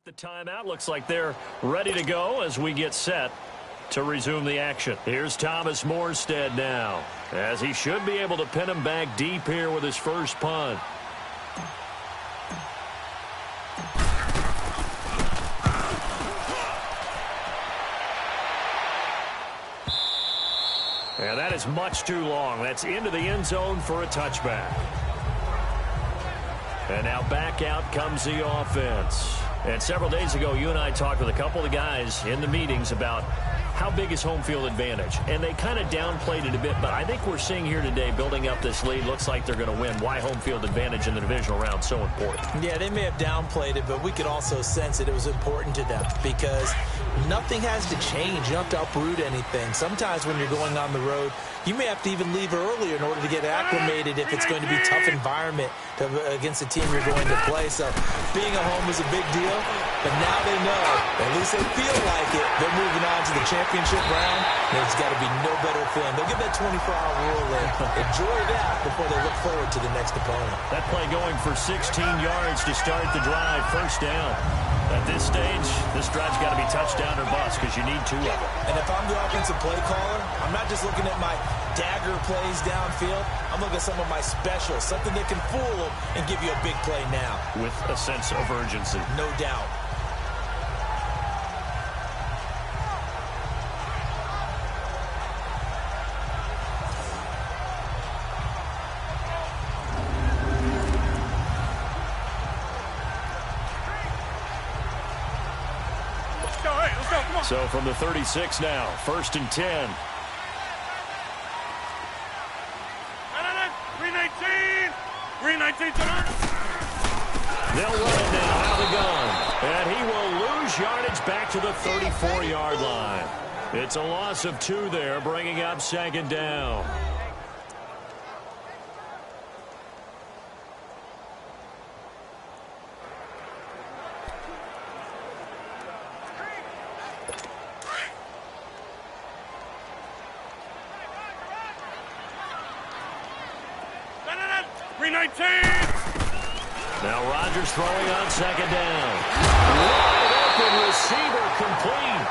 the timeout. Looks like they're ready to go as we get set to resume the action. Here's Thomas Morstead now, as he should be able to pin him back deep here with his first punt. And that is much too long. That's into the end zone for a touchback. And now back out comes the offense. And several days ago, you and I talked with a couple of the guys in the meetings about how big is home field advantage. And they kind of downplayed it a bit, but I think we're seeing here today, building up this lead, looks like they're going to win. Why home field advantage in the divisional round so important? Yeah, they may have downplayed it, but we could also sense that it was important to them because nothing has to change. You don't have to uproot anything. Sometimes when you're going on the road, you may have to even leave earlier in order to get acclimated if it's going to be a tough environment against the team you're going to play. So being at home is a big deal, but now they know, at least they feel like it, they're moving on to the championship round. There's got to be no better feeling. They'll get that 24-hour rule in. Enjoy that before they look forward to the next opponent. That play going for 16 yards to start the drive, first down. At this stage, this drive's got to be touchdown or bust because you need 2 of them. And if I'm the offensive play caller, I'm not just looking at my dagger plays downfield. I'm looking at some of my specials, something that can fool them and give you a big play now. With a sense of urgency. No doubt. So from the 36 now, 1st and 10. 319. They'll run it now out of the gun. And he will lose yardage back to the 34-yard line. It's a loss of 2 there, bringing up 2nd down. 319. Now Rodgers throwing on second down. Wide open receiver complete.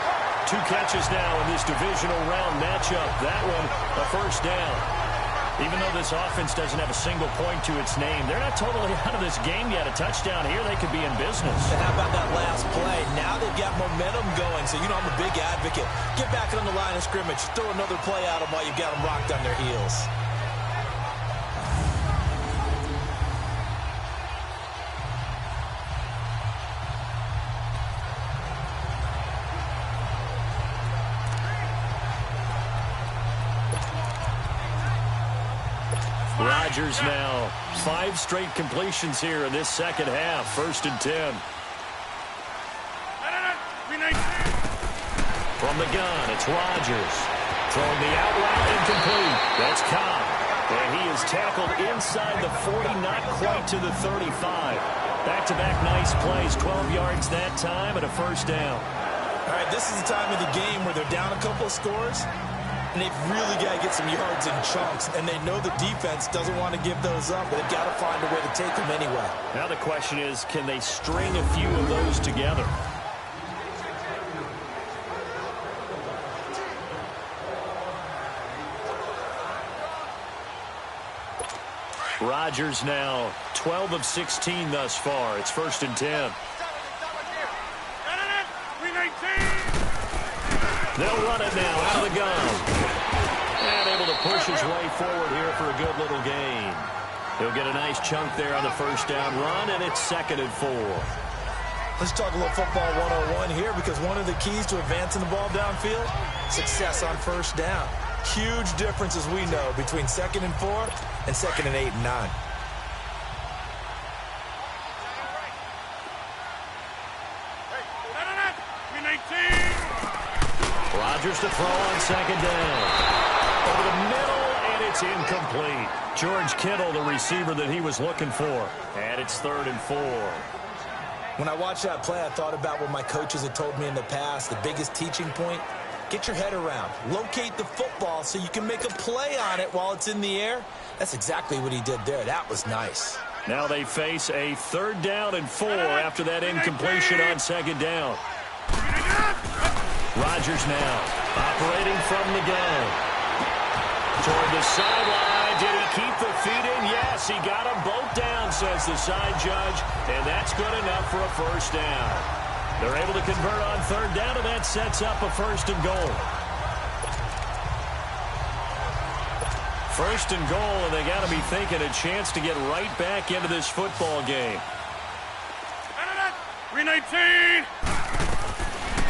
2 catches now in this divisional round matchup. That one a first down. Even though this offense doesn't have a single point to its name, they're not totally out of this game yet. A touchdown here, they could be in business. And how about that last play? Now they've got momentum going, so you know I'm a big advocate. Get back on the line of scrimmage. Throw another play at them while you've got them rocked on their heels. Rodgers now 5 straight completions here in this second half. 1st and 10. From the gun, it's Rodgers. Throwing the out route incomplete. That's Cobb. And he is tackled inside the 40, not quite to the 35. Back-to-back nice plays. 12 yards that time and a first down. All right, this is the time of the game where they're down a couple of scores, and they've really got to get some yards in chunks. And they know the defense doesn't want to give those up, but they've got to find a way to take them anyway. Now the question is, can they string a few of those together? Rodgers now 12 of 16 thus far. It's 1st and 10. They'll run it now out of the gun. And able to push his way forward here for a good little gain. He'll get a nice chunk there on the first down run, and it's 2nd and 4. Let's talk a little football 101 here, because one of the keys to advancing the ball downfield, success on first down. Huge difference, as we know, between 2nd and 4 and 2nd and 8 and 9. Rodgers to throw on second down. Over the middle, and it's incomplete. George Kittle, the receiver that he was looking for. And it's 3rd and 4. When I watched that play, I thought about what my coaches had told me in the past. The biggest teaching point, get your head around. Locate the football so you can make a play on it while it's in the air. That's exactly what he did there. That was nice. Now they face a 3rd down and 4 after that incompletion on second down. Rodgers now operating from the gun. Toward the sideline. Did he keep the feet in? Yes, he got them both down, says the side judge. And that's good enough for a first down. They're able to convert on 3rd down, and that sets up a 1st and goal. 1st and goal, and they got to be thinking a chance to get right back into this football game. 319.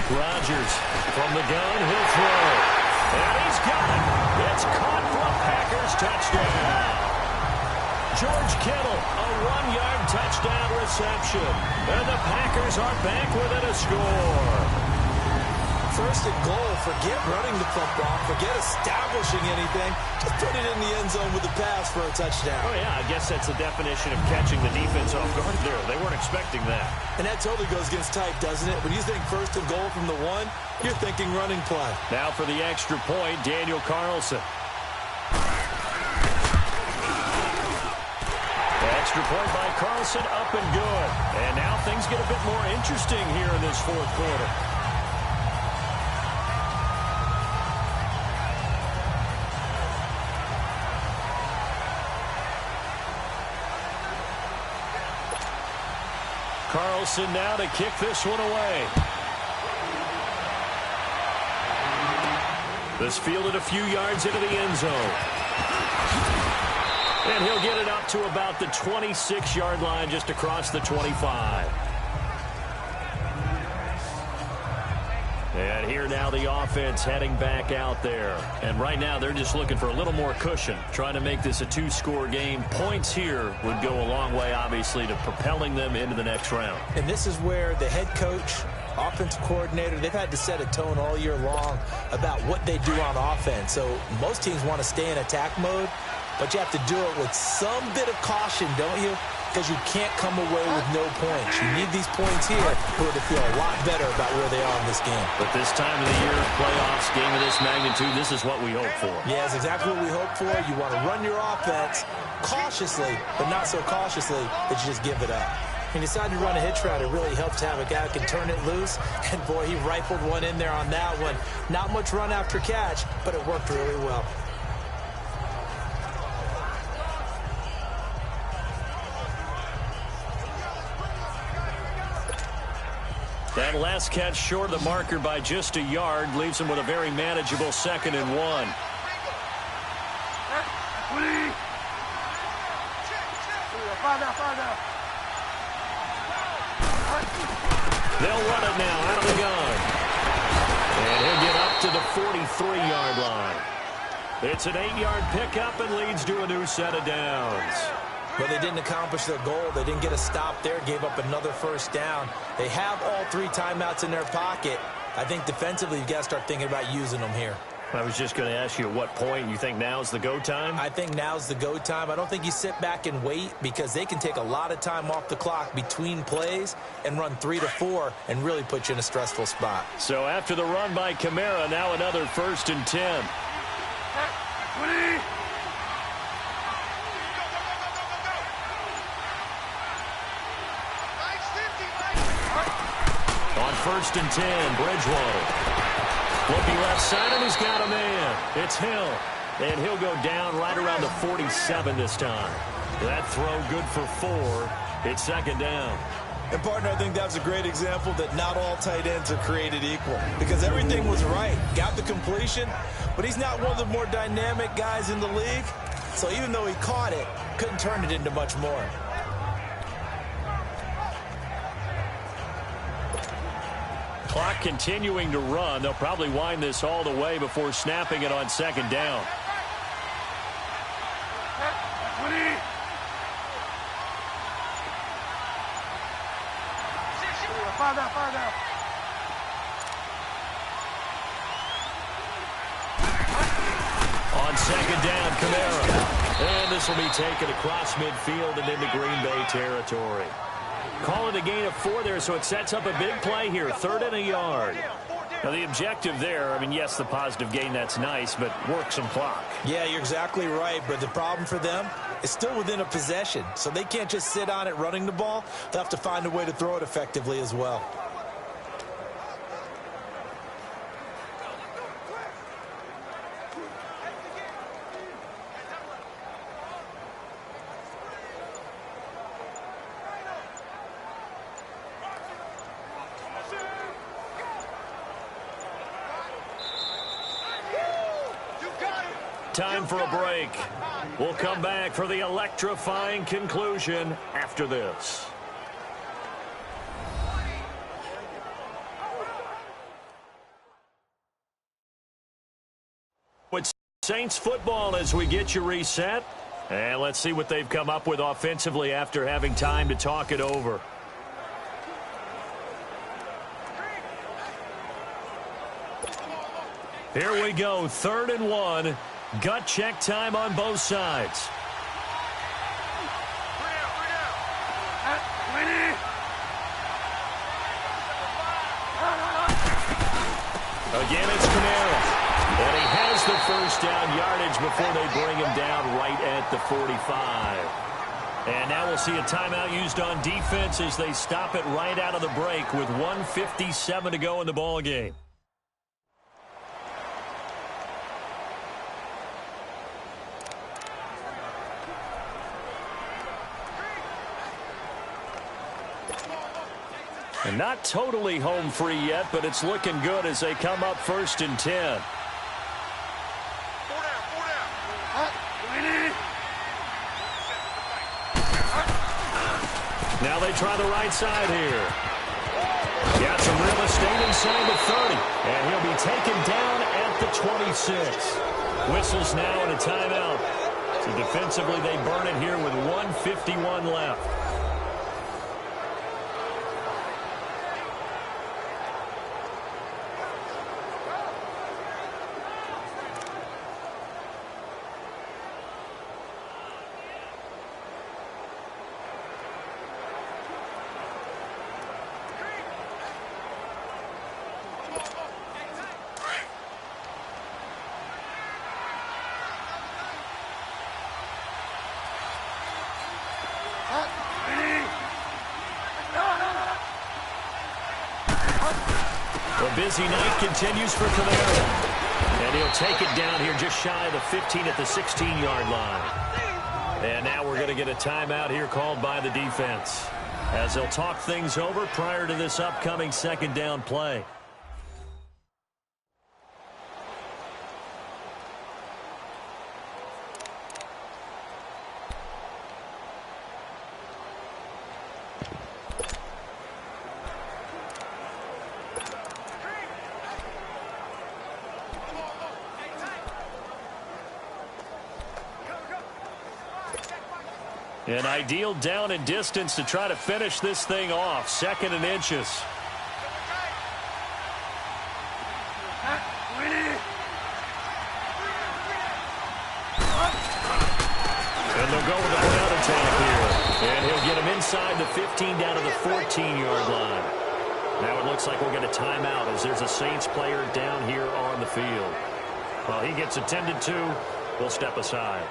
Rodgers from the gun, he'll throw. And he's got it. It's caught for a Packers touchdown. George Kittle, a 1-yard touchdown reception. And the Packers are back within a score. 1st and goal. Forget running the football. Forget establishing anything. Just put it in the end zone with the pass for a touchdown. Oh, yeah, I guess that's the definition of catching the defense off guard there. They weren't expecting that. And that totally goes against type, doesn't it? When you think 1st and goal from the 1, you're thinking running play. Now for the extra point, Daniel Carlson. Extra point by Carlson, up and good. And now things get a bit more interesting here in this 4th quarter. Carlson now to kick this one away. This fielded a few yards into the end zone. And he'll get it up to about the 26-yard line, just across the 25. And here now the offense heading back out there. And right now they're just looking for a little more cushion, trying to make this a 2-score game. Points here would go a long way, obviously, to propelling them into the next round. And this is where the head coach, offensive coordinator, they've had to set a tone all year long about what they do on offense. So most teams want to stay in attack mode, but you have to do it with some bit of caution, don't you? because you can't come away with no points. You need these points here for to feel a lot better about where they are in this game. But this time of the year, playoffs, game of this magnitude, this is what we hope for. Yeah, it's exactly what we hope for. You want to run your offense cautiously, but not so cautiously that you just give it up. He decided to run a hitch route. It really helps to have a guy who can turn it loose. And, boy, he rifled one in there on that one. Not much run after catch, but it worked really well. That last catch short of the marker by just a yard leaves him with a very manageable 2nd and 1. They'll run it now out of the gun. And he'll get up to the 43-yard line. It's an 8-yard pickup and leads to a new set of downs. But they didn't accomplish their goal. They didn't get a stop there, gave up another first down. They have all 3 timeouts in their pocket. I think defensively you've got to start thinking about using them here. I was just going to ask you at what point you think now's the go time? I think now's the go time. I don't think you sit back and wait because they can take a lot of time off the clock between plays and run 3 to 4 and really put you in a stressful spot. So after the run by Kamara, now another 1st and 10. 20. On 1st and 10, Bridgewater. Looking left side, and he's got a man. It's Hill. And he'll go down right around the 47 this time. That throw good for 4. It's 2nd down. And, partner, I think that's a great example that not all tight ends are created equal because everything was right. Got the completion, but he's not one of the more dynamic guys in the league. So even though he caught it, couldn't turn it into much more. Clock continuing to run. They'll probably wind this all the way before snapping it on 2nd down. 20. Fire down. On 2nd down, Kamara. And this will be taken across midfield and into Green Bay territory. Call it a gain of 4 there, so it sets up a big play here. 3rd and a yard. Now, the objective there, I mean, yes, the positive gain, that's nice, but work some clock. Yeah, you're exactly right, but the problem for them is still within a possession, so they can't just sit on it running the ball. They'll have to find a way to throw it effectively as well. Time for a break. We'll come back for the electrifying conclusion after this. With Saints football as we get you reset. And let's see what they've come up with offensively after having time to talk it over. Here we go, 3rd and 1. Gut check time on both sides. 20. Again, it's Kamara. And he has the first down yardage before they bring him down right at the 45. And now we'll see a timeout used on defense as they stop it right out of the break with 1:57 to go in the ball game. And not totally home free yet, but it's looking good as they come up 1st and 10. 20. Now they try the right side here. Got some real estate inside the 30. And he'll be taken down at the 26. Whistles now and a timeout. So defensively they burn it here with 1:51 left. busy night continues for Kamara. And he'll take it down here just shy of the 15 at the 16-yard line. And now we're going to get a timeout here called by the defense, as they'll talk things over prior to this upcoming second down play. An ideal down and distance to try to finish this thing off. 2nd and inches. And they'll go with a ground attack here. And he'll get him inside the 15 down to the 14-yard line. Now it looks like we'll get a timeout as there's a Saints player down here on the field. While he gets attended to, we'll step aside.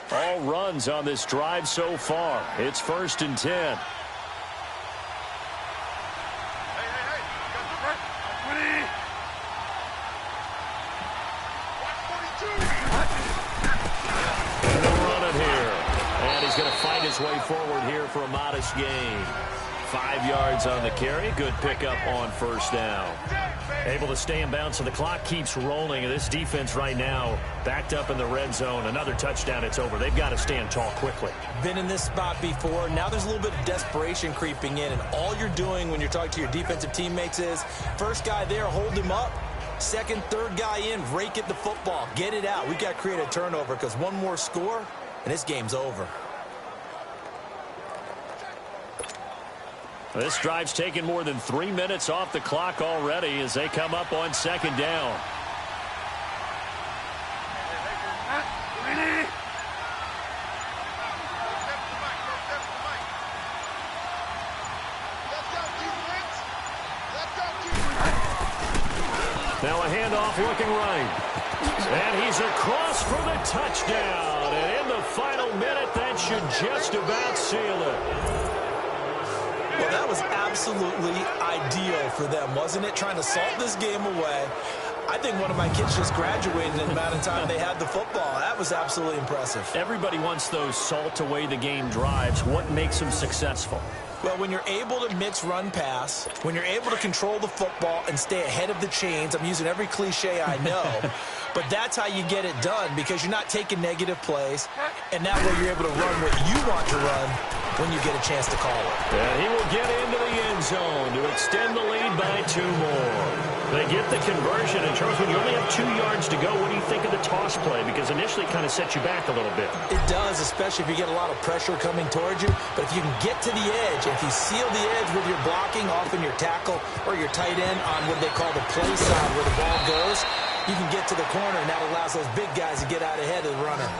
All runs on this drive so far. It's 1st and 10. And they'll run it here. And he's going to fight his way forward here for a modest gain. 5 yards on the carry. Good pickup on 1st down. Able to stay in bounds, so the clock keeps rolling. And this defense right now backed up in the red zone. Another touchdown, it's over. They've got to stand tall quickly. Been in this spot before. Now there's a little bit of desperation creeping in. And all you're doing when you're talking to your defensive teammates is, first guy there, hold him up. Second, third guy in, rake at the football. Get it out. We've got to create a turnover because one more score, and this game's over. This drive's taken more than 3 minutes off the clock already as they come up on 2nd down. Now a handoff looking right. And he's across for the touchdown. And in the final minute, that should just about seal it. Well, that was absolutely ideal for them, wasn't it? Trying to salt this game away. I think one of my kids just graduated in the amount of time they had the football. That was absolutely impressive. Everybody wants those salt away the game drives. What makes them successful? Well, when you're able to mix run pass, when you're able to control the football and stay ahead of the chains, I'm using every cliche I know, but that's how you get it done because you're not taking negative plays, and that way you're able to run what you want to run when you get a chance to call it. And he will get into the end zone to extend the lead by 2 more. They get the conversion. And Charles, when you only have 2 yards to go, what do you think of the toss play? Because initially it kind of sets you back a little bit. It does, especially if you get a lot of pressure coming towards you. But if you can get to the edge, if you seal the edge with your blocking, often your tackle or your tight end on what they call the play side where the ball goes, you can get to the corner, and that allows those big guys to get out ahead of the runner.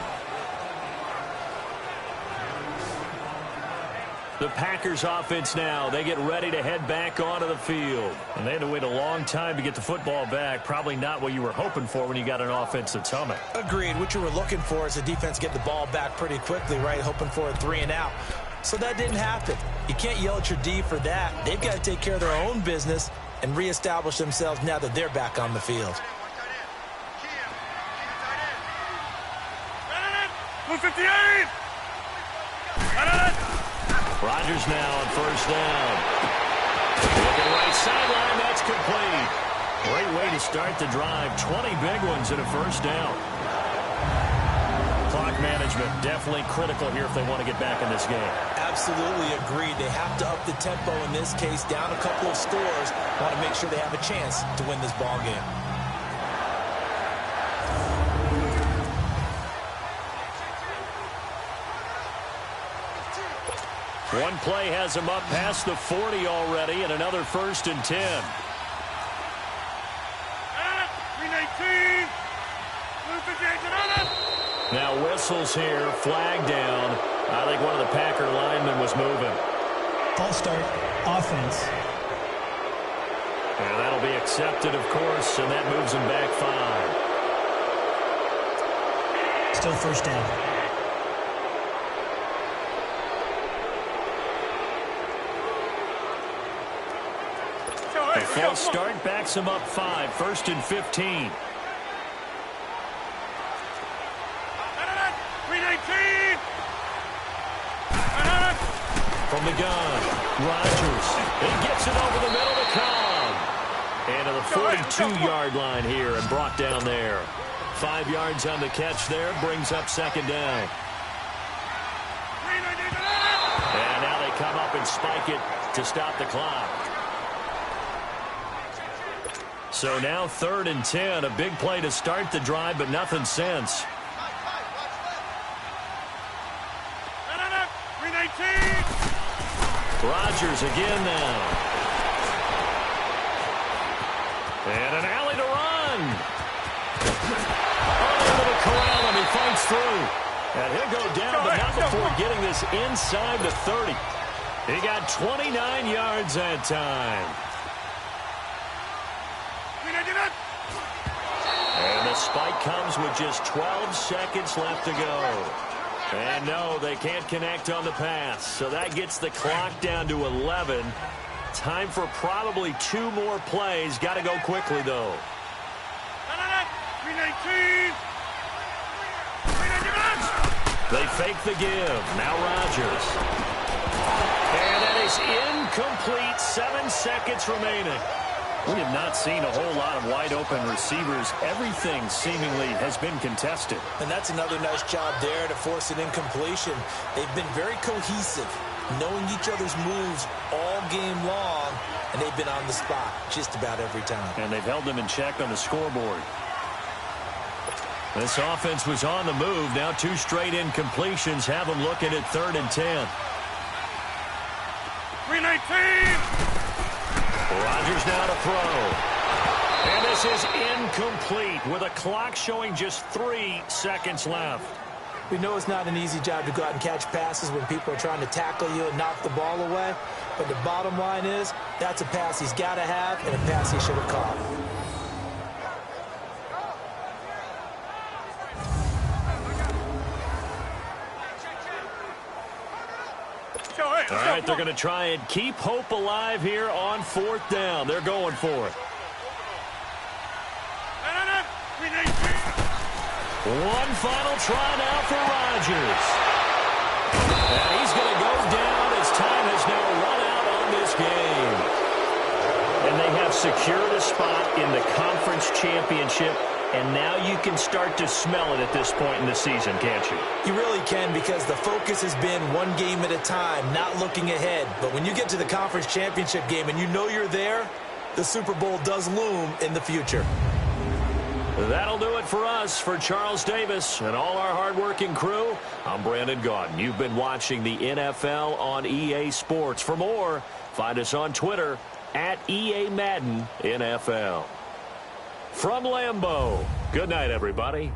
The Packers offense now, they get ready to head back onto the field. And they had to wait a long time to get the football back. Probably not what you were hoping for when you got an offense that's humming. Agreed. What you were looking for is the defense get the ball back pretty quickly, right? Hoping for a 3 and out. So that didn't happen. You can't yell at your D for that. They've got to take care of their own business and reestablish themselves now that they're back on the field. 258! Rodgers now on 1st down. Looking right sideline, that's complete. Great way to start the drive. 20 big ones and a 1st down. Clock management definitely critical here if they want to get back in this game. Absolutely agreed. They have to up the tempo in this case, down a couple of scores. Want to make sure they have a chance to win this ball game. One play has him up past the 40 already, and another 1st and 10. Now whistles here, flag down. I think one of the Packer linemen was moving. False start, offense. And that'll be accepted, of course, and that moves him back 5. Still first down. A false start backs him up 5, 1st and 15. From the gun, Rodgers. He gets it over the middle to Cobb. And to the 42-yard line here and brought down there. 5 yards on the catch there, brings up 2nd down. And now they come up and spike it to stop the clock. So now 3rd and 10, a big play to start the drive, but nothing since. Rodgers again now. And an alley to run. Able to corral him. He fights through. And he'll go down, but not before getting this inside the 30. He got 29 yards that time. And the spike comes with just 12 seconds left to go. And no, they can't connect on the pass. So that gets the clock down to 11. Time for probably 2 more plays. Got to go quickly, though. They fake the give. Now Rodgers. And that is incomplete. 7 seconds remaining. We have not seen a whole lot of wide-open receivers. Everything seemingly has been contested. And that's another nice job there to force an incompletion. They've been very cohesive, knowing each other's moves all game long, and they've been on the spot just about every time. And they've held them in check on the scoreboard. This offense was on the move. Now 2 straight incompletions have them looking at 3rd and 10. 319! Rodgers now to throw. And this is incomplete with a clock showing just 3 seconds left. We know it's not an easy job to go out and catch passes when people are trying to tackle you and knock the ball away. But the bottom line is, that's a pass he's got to have and a pass he should have caught. All right, they're going to try and keep hope alive here on 4th down. They're going for it. One final try now for Rodgers. And he's going to go down as time has now run out on this game. And they have secured a spot in the conference championship. And now you can start to smell it at this point in the season, can't you? You really can, because the focus has been one game at a time, not looking ahead. But when you get to the conference championship game and you know you're there, the Super Bowl does loom in the future. That'll do it for us. For Charles Davis and all our hardworking crew, I'm Brandon Gaudin. You've been watching the NFL on EA Sports. For more, find us on Twitter at EA Madden NFL. From Lambeau, good night, everybody.